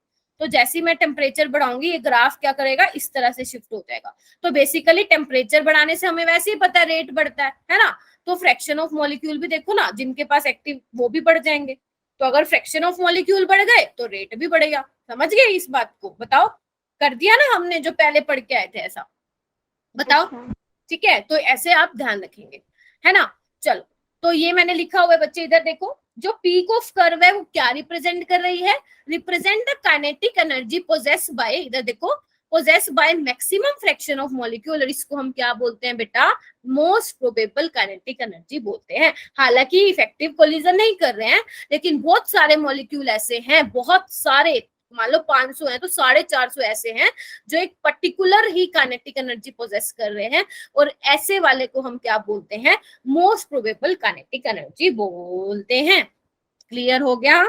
तो जैसे ही मैं टेम्परेचर बढ़ाऊंगी ये ग्राफ क्या करेगा, इस तरह से शिफ्ट हो जाएगा। तो बेसिकली टेम्परेचर बढ़ाने से हमें वैसे ही पता है रेट बढ़ता है ना, तो फ्रैक्शन ऑफ मॉलिक्यूल भी देखो ना, जिनके पास एक्टिव वो भी बढ़ जाएंगे। तो अगर फ्रैक्शन ऑफ मॉलिक्यूल बढ़ गए तो रेट भी बढ़ेगा। समझ गए इस बात को? बताओ, कर दिया ना हमने जो पहले पढ़ के आए थे, ऐसा बताओ। Yes, ma'am. ठीक है, तो ऐसे आप ध्यान रखेंगे, है ना। चलो, तो ये मैंने लिखा हुआ है बच्चे, इधर देखो, जो पीक ऑफ कर्व है वो क्या रिप्रेजेंट कर रही है, represent the kinetic energy possess by, इधर देखो, possess by maximum fraction of molecule, और इसको हम क्या बोलते हैं बेटा, मोस्ट प्रोबेबल काइनेटिक एनर्जी बोलते हैं। हालांकि इफेक्टिव कोलिजन नहीं कर रहे हैं, लेकिन बहुत सारे मॉलिक्यूल ऐसे हैं, बहुत सारे, मान लो 500 है तो 450 ऐसे हैं जो एक पर्टिकुलर ही काइनेटिक एनर्जी पोजेस कर रहे हैं, और ऐसे वाले को हम क्या बोलते हैं, मोस्ट प्रोबेबल काइनेटिक एनर्जी बोलते हैं। क्लियर हो गया?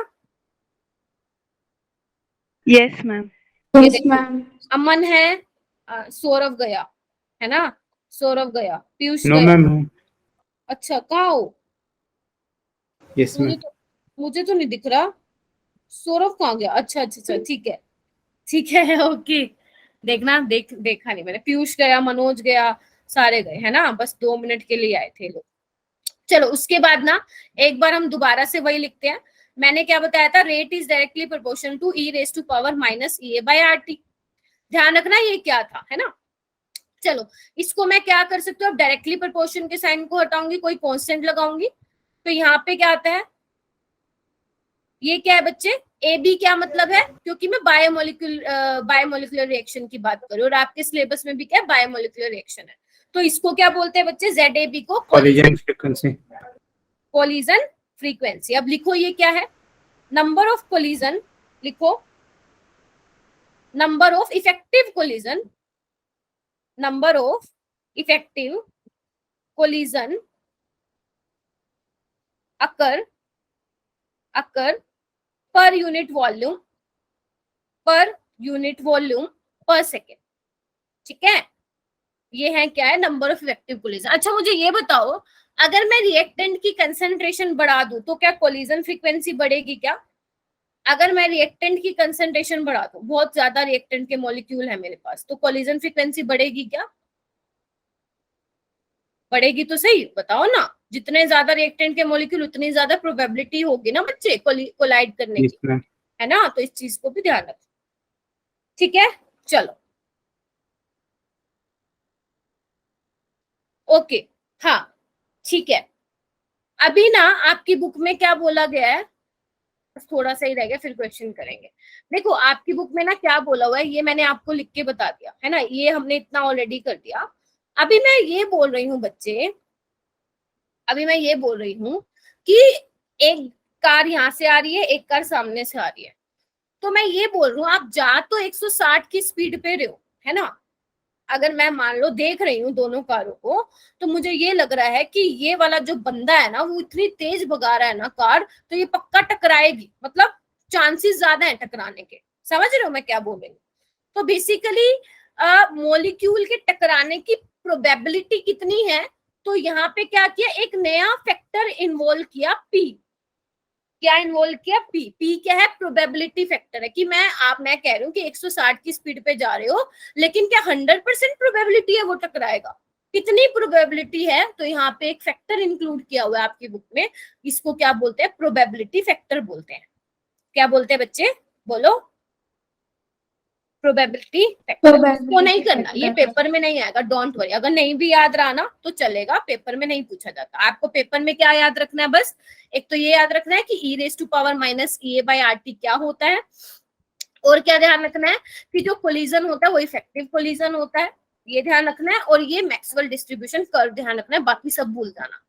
Yes ma'am. Yes ma'am. Aman है, सौरभ गया, है ना, सौरभ गया, पीयूष नो गया। मैम। अच्छा, कहाँ हो? Yes ma'am. मुझे तो नहीं दिख रहा, सौरभ कहाँ गया? अच्छा अच्छा अच्छा, ठीक है ओके। देखना, देखा नहीं मैंने, पीयूष गया, मनोज गया, सारे गए, है ना, बस 2 मिनट के लिए आए थे लोग। चलो, उसके बाद ना एक बार हम दोबारा से वही लिखते हैं। मैंने क्या बताया था, rate is directly proportional to E raise to power minus E A by R T. ध्यान रखना ये क्या था, है ना। चलो, इसको मैं क्या कर सकती हूँ, अब डायरेक्टली प्रोपोर्शन के साइन को हटाऊंगी, कोई कांस्टेंट लगाऊंगी, तो यहाँ पे क्या आता है, ये क्या है बच्चे, ए बी क्या मतलब है, क्योंकि मैं बायोमोलिकुलर रिएक्शन की बात कर रही हूँ, और आपके सिलेबस में भी क्या है, बायोमोलिकुलर रिएक्शन है। तो इसको क्या बोलते हैं बच्चे, जेड ए बी को कोलिजन फ्रीक्वेंसी। Collision frequency. अब लिखो ये क्या है, नंबर ऑफ कोलिजन, लिखो number of effective collision, number of effective collision occur per unit volume per second। ठीक है, ये है क्या है, नंबर ऑफ इफेक्टिव कोलिजन। अच्छा मुझे ये बताओ, अगर मैं रिएक्टेंट की कंसंट्रेशन बढ़ा दूं तो क्या कोलिजन फ्रीक्वेंसी बढ़ेगी क्या? अगर मैं रिएक्टेंट की कंसंट्रेशन बढ़ा दूं, बहुत ज्यादा रिएक्टेंट के मॉलिक्यूल है मेरे पास, तो कोलिजन फ्रीक्वेंसी बढ़ेगी क्या? बढ़ेगी तो सही, बताओ ना। जितने ज्यादा रिएक्टेंट के मॉलिक्यूल उतनी ज्यादा प्रोबेबिलिटी होगी ना बच्चे कोलाइड करने Yes, की, ma'am. है ना? तो इस चीज को भी ध्यान रखो, ठीक है। चलो ओके, हाँ ठीक है। अभी ना आपकी बुक में क्या बोला गया है, थोड़ा सा ही रह गया, फिर क्वेश्चन करेंगे। देखो आपकी बुक में ना क्या बोला हुआ है, ये मैंने आपको लिख के बता दिया है ना, ये हमने इतना ऑलरेडी कर दिया। अभी मैं ये बोल रही हूँ बच्चे, अभी मैं ये बोल रही हूँ कि एक कार यहाँ से आ रही है, एक कार सामने से आ रही है, तो मैं ये बोल रही हूँ आप जा तो 160 की स्पीड पे रहो, है ना। अगर मैं मान लो देख रही हूँ दोनों कारों को, तो मुझे ये लग रहा है कि ये वाला जो बंदा है ना वो इतनी तेज भगा रहा है ना कार, तो ये पक्का टकराएगी, मतलब चांसेस ज्यादा है टकराने के। समझ रहे हो मैं क्या बोल रही हूँ? तो बेसिकली मॉलिक्यूल के टकराने की प्रोबेबिलिटी कितनी है, तो यहाँ पे क्या किया, एक नया फैक्टर इन्वॉल्व किया, पी। क्या इन्वॉल्व किया? पी। पी क्या है? प्रोबेबिलिटी फैक्टर है कि मैं कह रही हूँ कि 160 की स्पीड पे जा रहे हो, लेकिन क्या 100% प्रोबेबिलिटी है वो टकराएगा? कितनी प्रोबेबिलिटी है? तो यहाँ पे एक फैक्टर इंक्लूड किया हुआ है आपकी बुक में, इसको क्या बोलते हैं? प्रोबेबिलिटी फैक्टर बोलते हैं। क्या बोलते हैं बच्चे, बोलो? Probability factor. वो नहीं करना, ये पेपर में नहीं आएगा, डोंट वरी। अगर नहीं भी याद रहा ना तो चलेगा, पेपर में नहीं पूछा जाता। आपको पेपर में क्या याद रखना है, बस एक तो ये याद रखना है कि e raised to power minus EA/RT क्या होता है, और क्या ध्यान रखना है कि जो कोलिजन होता है वो इफेक्टिव कोलिजन होता है, ये ध्यान रखना है। और ये मैक्सवेल डिस्ट्रीब्यूशन कर्व ध्यान रखना है, बाकी सब भूल जाना,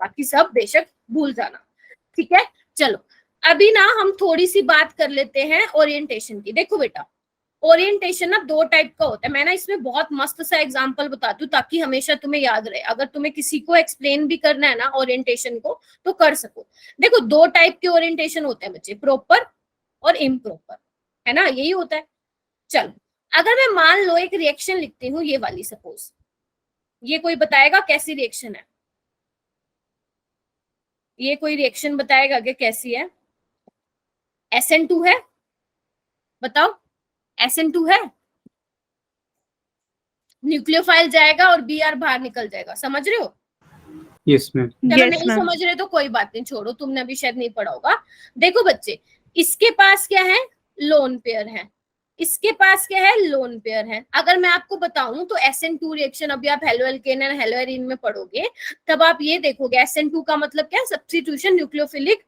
बाकी सब बेशक भूल जाना, ठीक है। चलो अभी ना हम थोड़ी सी बात कर लेते हैं ओरिएंटेशन की। देखो बेटा, ओरिएंटेशन ना दो टाइप का होता है। मैं ना इसमें बहुत मस्त सा एग्जांपल बताती हूँ ताकि हमेशा तुम्हें याद रहे, अगर तुम्हें किसी को एक्सप्लेन भी करना है ना ओरिएंटेशन को तो कर सको। देखो दो टाइप के ओरिएंटेशन होते हैं बच्चे, प्रॉपर और इम्प्रॉपर, है ना, यही होता है। चलो अगर मैं मान लो एक रिएक्शन लिखती हूँ, ये वाली सपोज, ये कोई बताएगा कैसी रिएक्शन है? ये कोई रिएक्शन बताएगा कि कैसी है? SN2 है, बताओ SN2 है। न्यूक्लियोफाइल जाएगा और Br बाहर निकल जाएगा, समझ रहे हो? Yes, ma'am. चलो Yes, नहीं ma'am. समझ रहे तो कोई बात नहीं, छोड़ो, तुमने अभी शायद नहीं पढ़ा होगा। देखो बच्चे, इसके पास क्या है? लोन पेयर है, इसके पास क्या है? लोन पेयर है। अगर मैं आपको बताऊं तो SN2 रिएक्शन, अभी आप halo alkane and hello arene में पढ़ोगे तब आप ये देखोगे SN2 का मतलब क्या है? Substitution nucleophilic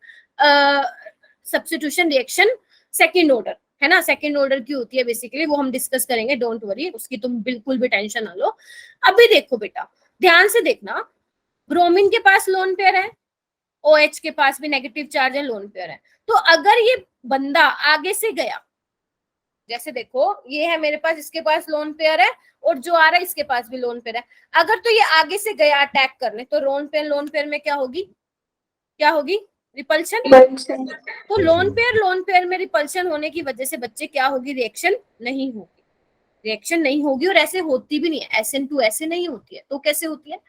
substitution reaction second order, है ना, सेकेंड ऑर्डर की होती है बेसिकली, वो हम डिस्कस करेंगे, डोंट वरी, उसकी तुम बिल्कुल भी टेंशन ना लो। अभी देखो बेटा, ध्यान से देखना, ब्रोमीन के पास लोन पेयर है, OH के पास भी नेगेटिव चार्ज है, लोन पेयर है। तो अगर ये बंदा आगे से गया, जैसे देखो ये है मेरे पास, इसके पास लोन पेयर है, और जो आ रहा है इसके पास भी लोन पेयर है, अगर तो ये आगे से गया अटैक करने, तो लोन पेयर में क्या होगी? क्या होगी? रिपल्शन। तो लोन पेयर में रिपल्शन होने की वजह से बच्चे क्या होगी? रिएक्शन नहीं होगी, रिएक्शन नहीं होगी, और ऐसे होती भी नहीं है। SN2 ऐसे नहीं होती है, तो कैसे होती है?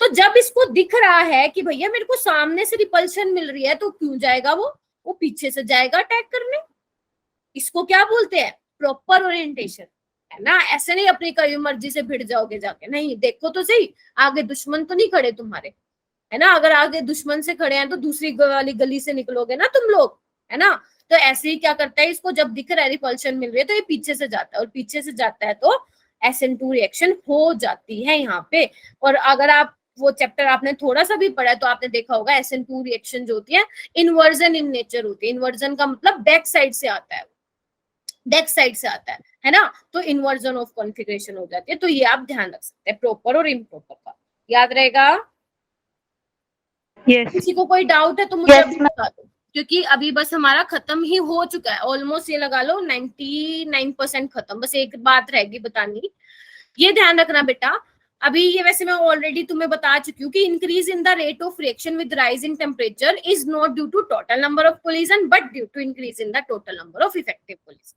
तो जब इसको दिख रहा है कि भैया मेरे को सामने से रिपल्शन मिल रही है, तो क्यों जाएगा वो पीछे से जाएगा अटैक करने। इसको क्या बोलते हैं? प्रॉपर ओरिएंटेशन, है ना। ऐसे नहीं अपनी कभी मर्जी से भिड़ जाओगे जाके, नहीं, देखो तो सही, आगे दुश्मन तो नहीं खड़े तुम्हारे, है ना। अगर आगे दुश्मन से खड़े हैं तो दूसरी वाली गली से निकलोगे ना तुम लोग, है ना। तो ऐसे ही क्या करता है, इसको जब दिख रहा है रिपल्शन मिल रही है तो ये पीछे से जाता है, और पीछे से जाता है तो SN2 रिएक्शन हो जाती है यहाँ पे। और अगर आप वो चैप्टर आपने थोड़ा सा भी पढ़ा है तो आपने देखा होगा SN2 रिएक्शन जो होती है इन्वर्जन इन नेचर होती है। इन्वर्जन का मतलब बैक साइड से आता है, बैक साइड से आता है ना। तो इन्वर्जन ऑफ कॉन्फिगरेशन हो जाती है। तो ये आप ध्यान रख सकते हैं, प्रॉपर और इम्प्रॉपर का, याद रहेगा। Yes. किसी को कोई डाउट है तो मुझे अभी बता दो, क्योंकि अभी बस हमारा खत्म ही हो चुका है ऑलमोस्ट, ये लगा लो 99% खत्म, बस एक बात रहेगी बतानी। ये ध्यान रखना बेटा, अभी ये वैसे मैं ऑलरेडी तुम्हें बता चुकी हूँ कि increase in the rate of reaction with rise in temperature is not due to total number of collision but due to increase in the total number of effective collision,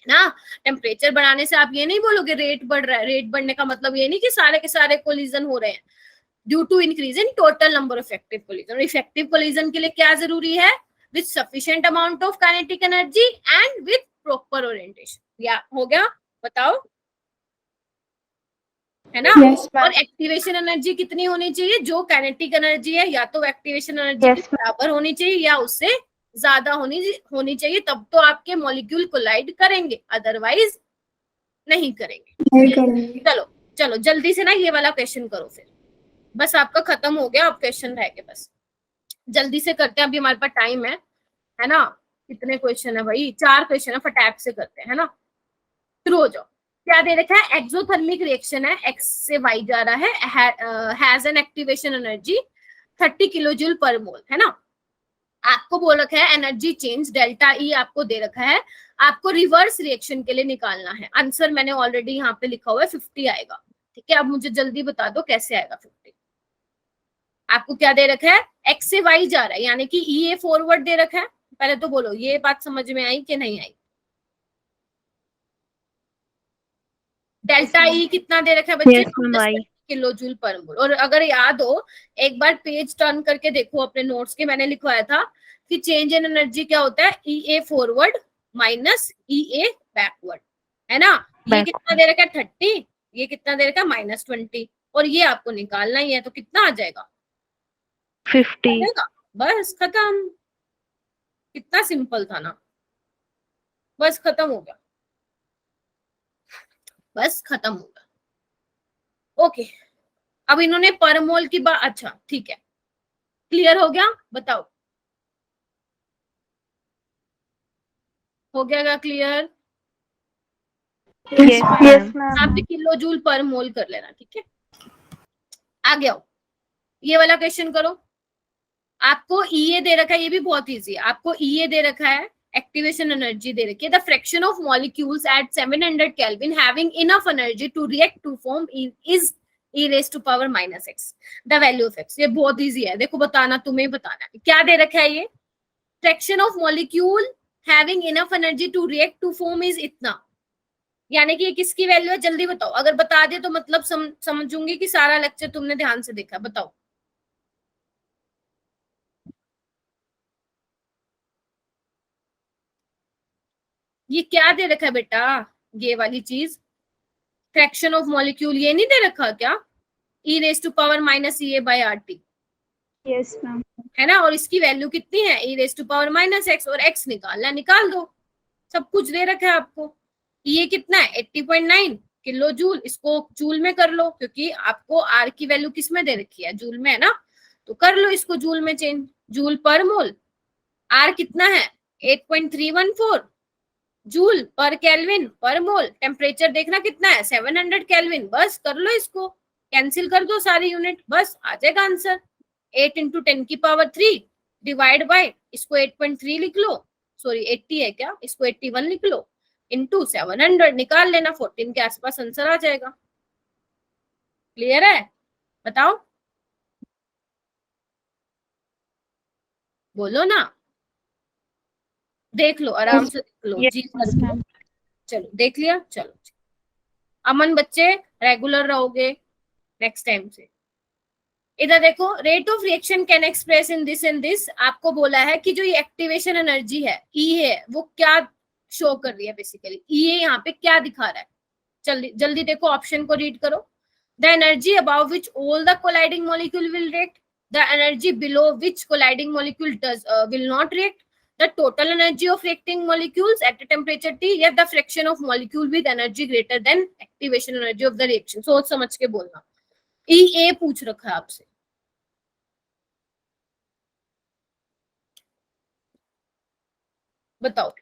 है ना। टेम्परेचर बढ़ाने से आप ये नहीं बोलोगे रेट बढ़ रहा है, रेट बढ़ने का मतलब ये नहीं कि सारे के सारे कोलिजन हो रहे हैं, due to increase in total number of effective collision. और इफेक्टिव कोलिजन के लिए क्या जरूरी है? With sufficient amount of kinetic energy and with proper orientation. या हो गया? बताओ, है ना। Yes, ma'am. और एक्टिवेशन एनर्जी कितनी होनी चाहिए? जो काइनेटिक एनर्जी है या तो एक्टिवेशन एनर्जी Yes, के बराबर होनी चाहिए या उससे ज्यादा होनी चाहिए, तब तो आपके मॉलिक्यूल कोलाइड करेंगे, अदरवाइज नहीं करेंगे। नहीं करेंगे। चलो चलो जल्दी से ना ये वाला क्वेश्चन करो, फिर बस आपका खत्म हो गया, अब क्वेश्चन रह गए, बस जल्दी से करते हैं, अभी हमारे पास टाइम है ना। कितने क्वेश्चन है भाई? 4 क्वेश्चन है, फटाक से करते हैं, है ना। शुरू हो जाओ। क्या दे रखा है? एक्सोथर्मिक रिएक्शन है, एक्स से वाई जा रहा है, has an activation energy 30 kilojoule पर मोल, है ना। आपको बोल रखा है एनर्जी चेंज डेल्टा ई आपको दे रखा है, आपको रिवर्स रिएक्शन के लिए निकालना है। आंसर मैंने ऑलरेडी यहाँ पे लिखा हुआ है, 50 आएगा, ठीक है। अब मुझे जल्दी बता दो कैसे आएगा 50। आपको क्या दे रखा है? एक्स से वाई जा रहा है, यानी कि ई ए फॉरवर्ड दे रखा है। पहले तो बोलो ये बात समझ में आई कि नहीं आई? डेल्टा ई कितना दे रखा है बच्चे? Yes, ma'am, आई। किलो जूल पर मोल। और अगर याद हो, एक बार पेज टर्न करके देखो अपने नोट्स के, मैंने लिखवाया था कि चेंज इन एनर्जी क्या होता है? ई ए फॉरवर्ड माइनस ई ए बैकवर्ड, है ना। ये कितना दे रखा है? 30, ये कितना दे रखा है? -20, और ये आपको निकालना ही है, तो कितना आ जाएगा? 50। बस खत्म। कितना सिंपल था ना, बस खत्म हो गया, बस खत्म हो गया। ओके, अब इन्होंने पर मोल की बात, अच्छा ठीक है, क्लियर हो गया? बताओ, हो गया क्या क्लियर? Yes, Yes, ma'am. आप ma'am. किलो जूल पर मोल कर लेना, ठीक है। आगे आओ, ये वाला क्वेश्चन करो। आपको ईए दे रखा है, ये भी बहुत इजी है। आपको ईए दे रखा है, एक्टिवेशन एनर्जी दे रखी है, the fraction of molecules at 700 kelvin having enough energy to react to form is e raised to power -x, the value of x। ये बहुत इजी है, देखो बताना, तुम्हें बताना है। क्या दे रखा है? ये fraction of molecule having enough energy to react to form is इतना, यानी कि ये किसकी वैल्यू है? जल्दी बताओ। अगर बता दे तो मतलब समझूंगी कि सारा लेक्चर तुमने ध्यान से देखा। बताओ, ये क्या दे रखा है बेटा? ये वाली चीज फ्रैक्शन ऑफ मॉलिक्यूल, ये नहीं दे रखा क्या? e raised to power -EA/RT, Yes, ma'am. है ना। और इसकी वैल्यू कितनी है? e raised to power -x, और x निकालना, निकाल दो। सब कुछ दे रखा है आपको। ये कितना है? 80.9 किलो जूल। इसको जूल में कर लो, क्योंकि आपको r की वैल्यू किस में दे रखी है? जूल में, है ना। तो कर लो इसको जूल में चेंज, जूल पर मोल। r कितना है? 8.314 जूल पर केल्विन पर मोल। टेम्परेचर देखना कितना है? 700 केल्विन। बस कर लो इसको, कैंसिल कर दो सारी यूनिट, बस आ जाएगा आंसर। 8 × 10³ डिवाइड बाय, इसको 8.3 लिख लो, सॉरी 80 है क्या, इसको 81 लिख लो, इंटू 700 निकाल लेना, 14 के आसपास आंसर आ जाएगा। क्लियर है? बताओ, बोलो ना, देख लो आराम से, देख लो Yes, जी कर लो। ma'am. चलो देख लिया, चलो अमन बच्चे रेगुलर रहोगे नेक्स्ट टाइम से। इधर देखो, rate of reaction can express in this and this. आपको बोला है कि जो ये एक्टिवेशन एनर्जी है ई है, वो क्या शो कर रही है? बेसिकली ई यहाँ पे क्या दिखा रहा है? जल्दी जल्दी देखो, ऑप्शन को रीड करो। The energy above which all the colliding molecule will react, the energy below which colliding molecule does will not react, the total energy of reacting molecules at a temperature T, या the fraction of molecule with energy greater than activation energy of the reaction। सोच समझ के बोलना। E A पूछ रखा है आपसे, बताओ।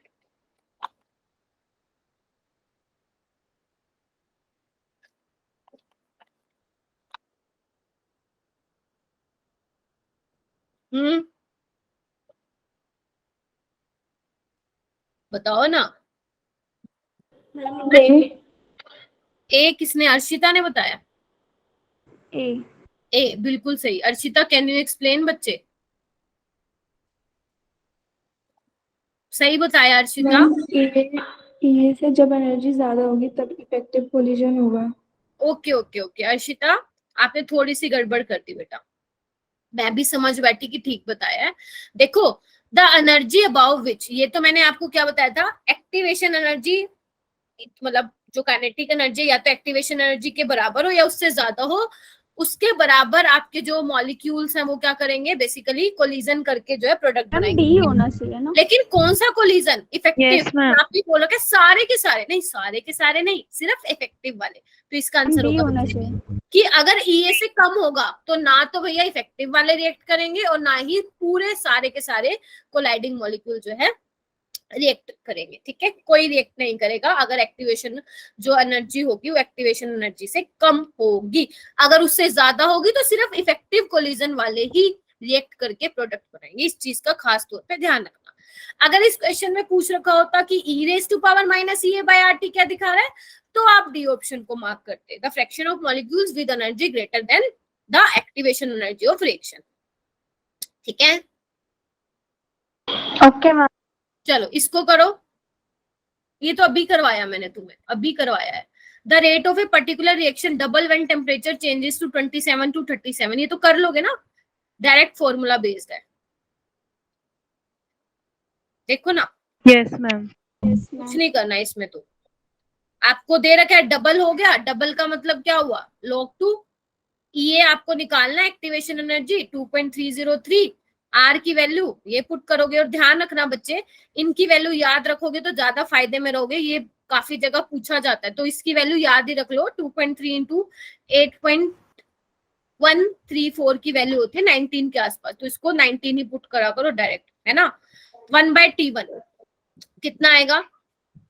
बताओ ना। ए। ए किसने? अर्शिता ने बताया। A. ए बिल्कुल सही। अर्शिता कैन यू एक्सप्लेन बच्चे? सही बताया अर्शिता। मैम ये से जब एनर्जी ज्यादा होगी तब इफेक्टिव कोलिजन होगा। ओके ओके ओके अर्शिता, आपने थोड़ी सी गड़बड़ कर दी बेटा, मैं भी समझ बैठी कि ठीक बताया है। देखो द एनर्जी अबाउ विच, ये तो मैंने आपको क्या बताया था, एक्टिवेशन एनर्जी, मतलब जो काइनेटिक एनर्जी या तो एक्टिवेशन एनर्जी के बराबर हो या उससे ज्यादा हो, उसके बराबर आपके जो मॉलिक्यूल्स हैं वो क्या करेंगे, बेसिकली कोलिजन करके जो है प्रोडक्ट मैम बनाएंगे। D होना चाहिए ना? लेकिन कौन सा कोलिजन? इफेक्टिव। Yes, ma'am. आप भी बोलो कि सारे के सारे नहीं, सारे के सारे नहीं, सिर्फ इफेक्टिव वाले। तो इसका मैम आंसर D होगा होना बच्चे चाहिए। कि अगर EA से कम होगा तो ना तो भैया इफेक्टिव वाले रिएक्ट करेंगे और ना ही पूरे सारे के सारे कोलाइडिंग मॉलिक्यूल जो है रिएक्ट करेंगे। ठीक है, कोई रिएक्ट नहीं करेगा अगर एक्टिवेशन जो एनर्जी होगी वो एक्टिवेशन एनर्जी से कम होगी। अगर उससे ज्यादा होगी तो सिर्फ इफेक्टिव कोलिजन वाले ही रिएक्ट करके प्रोडक्ट बनाएंगे। इस चीज का खास तौर पे ध्यान रखना। अगर इस क्वेश्चन में पूछ रखा होता कि e⁻⁻⁴ क्या दिखा रहा है, तो आप डी ऑप्शन को मार्क करते, the fraction of molecules with energy greater than the activation energy of reaction. ठीक है, Okay, ma'am. चलो इसको करो। ये तो अभी करवाया मैंने तुम्हें, अभी करवाया है। The rate of a particular reaction double when temperature changes to 27 to 37, ये तो कर लोगे ना, डायरेक्ट फॉर्मूला बेस्ड है। देखो ना, Yes, ma'am. Yes, कुछ ma'am. नहीं करना इसमें। तो आपको दे रखा है डबल हो गया, डबल का मतलब क्या हुआ, log2। ये आपको निकालना है एक्टिवेशन एनर्जी 2.303, आर की वैल्यू ये पुट करोगे। और ध्यान रखना बच्चे, इनकी वैल्यू याद रखोगे तो ज्यादा फायदे में रहोगे, ये काफी जगह पूछा जाता है, तो इसकी वैल्यू याद ही रख लो। 2.3 इंटू 8.134 की वैल्यू होती है 19 के आसपास, तो इसको 19 ही पुट करा करो डायरेक्ट, है ना। 1/T1 कितना आएगा,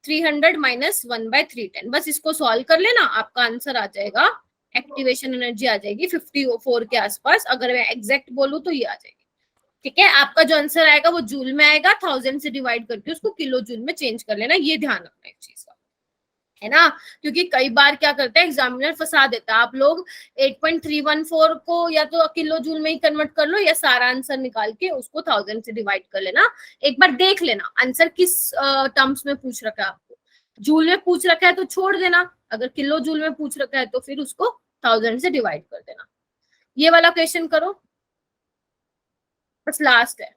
300 माइनस 1/310। बस इसको सॉल्व कर लेना, आपका आंसर आ जाएगा, एक्टिवेशन एनर्जी आ जाएगी 54 के आसपास। अगर मैं एग्जैक्ट बोलूं तो ये आ जाएगी। ठीक है, आपका जो आंसर आएगा वो जूल में आएगा, 1000 से डिवाइड करके उसको किलो जूल में चेंज कर लेना, ये ध्यान रखना इस चीज का, है ना। क्योंकि कई बार क्या करते हैं एग्जामिनर, फंसा देता है। आप लोग 8.314 को या तो किलो जूल में ही कन्वर्ट कर लो या सारा आंसर निकाल के उसको 1000 से डिवाइड कर लेना। एक बार देख लेना आंसर किस टर्म्स में पूछ रखा है आपको। जूल में पूछ रखा है तो छोड़ देना, अगर किलो जूल में पूछ रखा है तो फिर उसको 1000 से डिवाइड कर देना। ये वाला क्वेश्चन करो, बस लास्ट है।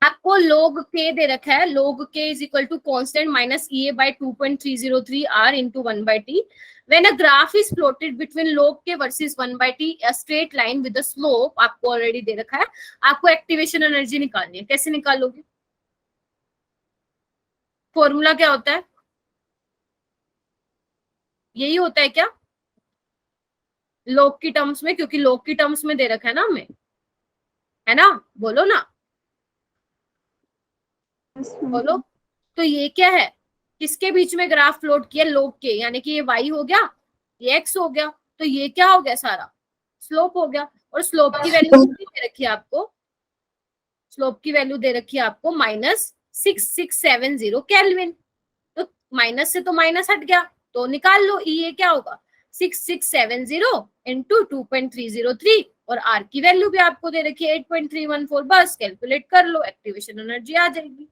आपको log k दे रखा है, log k is equal to constant minus EA/2.303 R into 1/T। When a graph is plotted between log k versus 1/T, a straight line with the slope आपको already दे रखा है। आपको activation energy निकालनी है, कैसे निकालोगे? फॉर्मूला क्या होता है? यही होता है क्या log की टर्म्स में? क्योंकि log की टर्म्स में दे रखा है ना हमें, है ना, बोलो ना, Yes, ma'am. बोलो। तो ये क्या है, किसके बीच में ग्राफ प्लॉट किया, log के, यानी कि ये y हो गया, ये x हो गया, तो ये क्या हो गया, सारा स्लोप हो गया। और स्लोप की वैल्यू दे रखी है आपको, स्लोप की वैल्यू दे रखी है आपको -6670 केल्विन। तो माइनस से तो माइनस हट गया, तो निकाल लो ये क्या होगा, 6670 इंटू 2.303, और आर की वैल्यू भी आपको दे रखी है 8.314। बस कैलकुलेट कर लो, एक्टिवेशन एनर्जी आ जाएगी।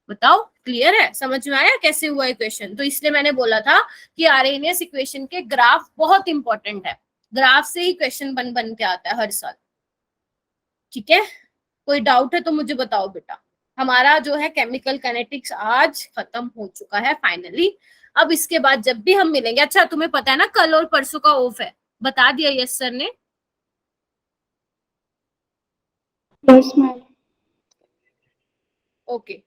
बताओ, क्लियर है? समझ में आया कैसे हुआ इक्वेशन? तो इसलिए मैंने बोला था कि आरएनएस इक्वेशन के ग्राफ बहुत इंपॉर्टेंट है, ग्राफ से ही क्वेश्चन बन के आता है हर साल। ठीक है, कोई डाउट है तो मुझे बताओ बेटा। हमारा जो है केमिकल काइनेटिक्स आज खत्म हो चुका है फाइनली। अब इसके बाद जब भी हम मिलेंगे, अच्छा तुम्हें पता है ना कल और परसों का ऑफ है, बता दिया यस सर ने? Yes ma'am. ओके,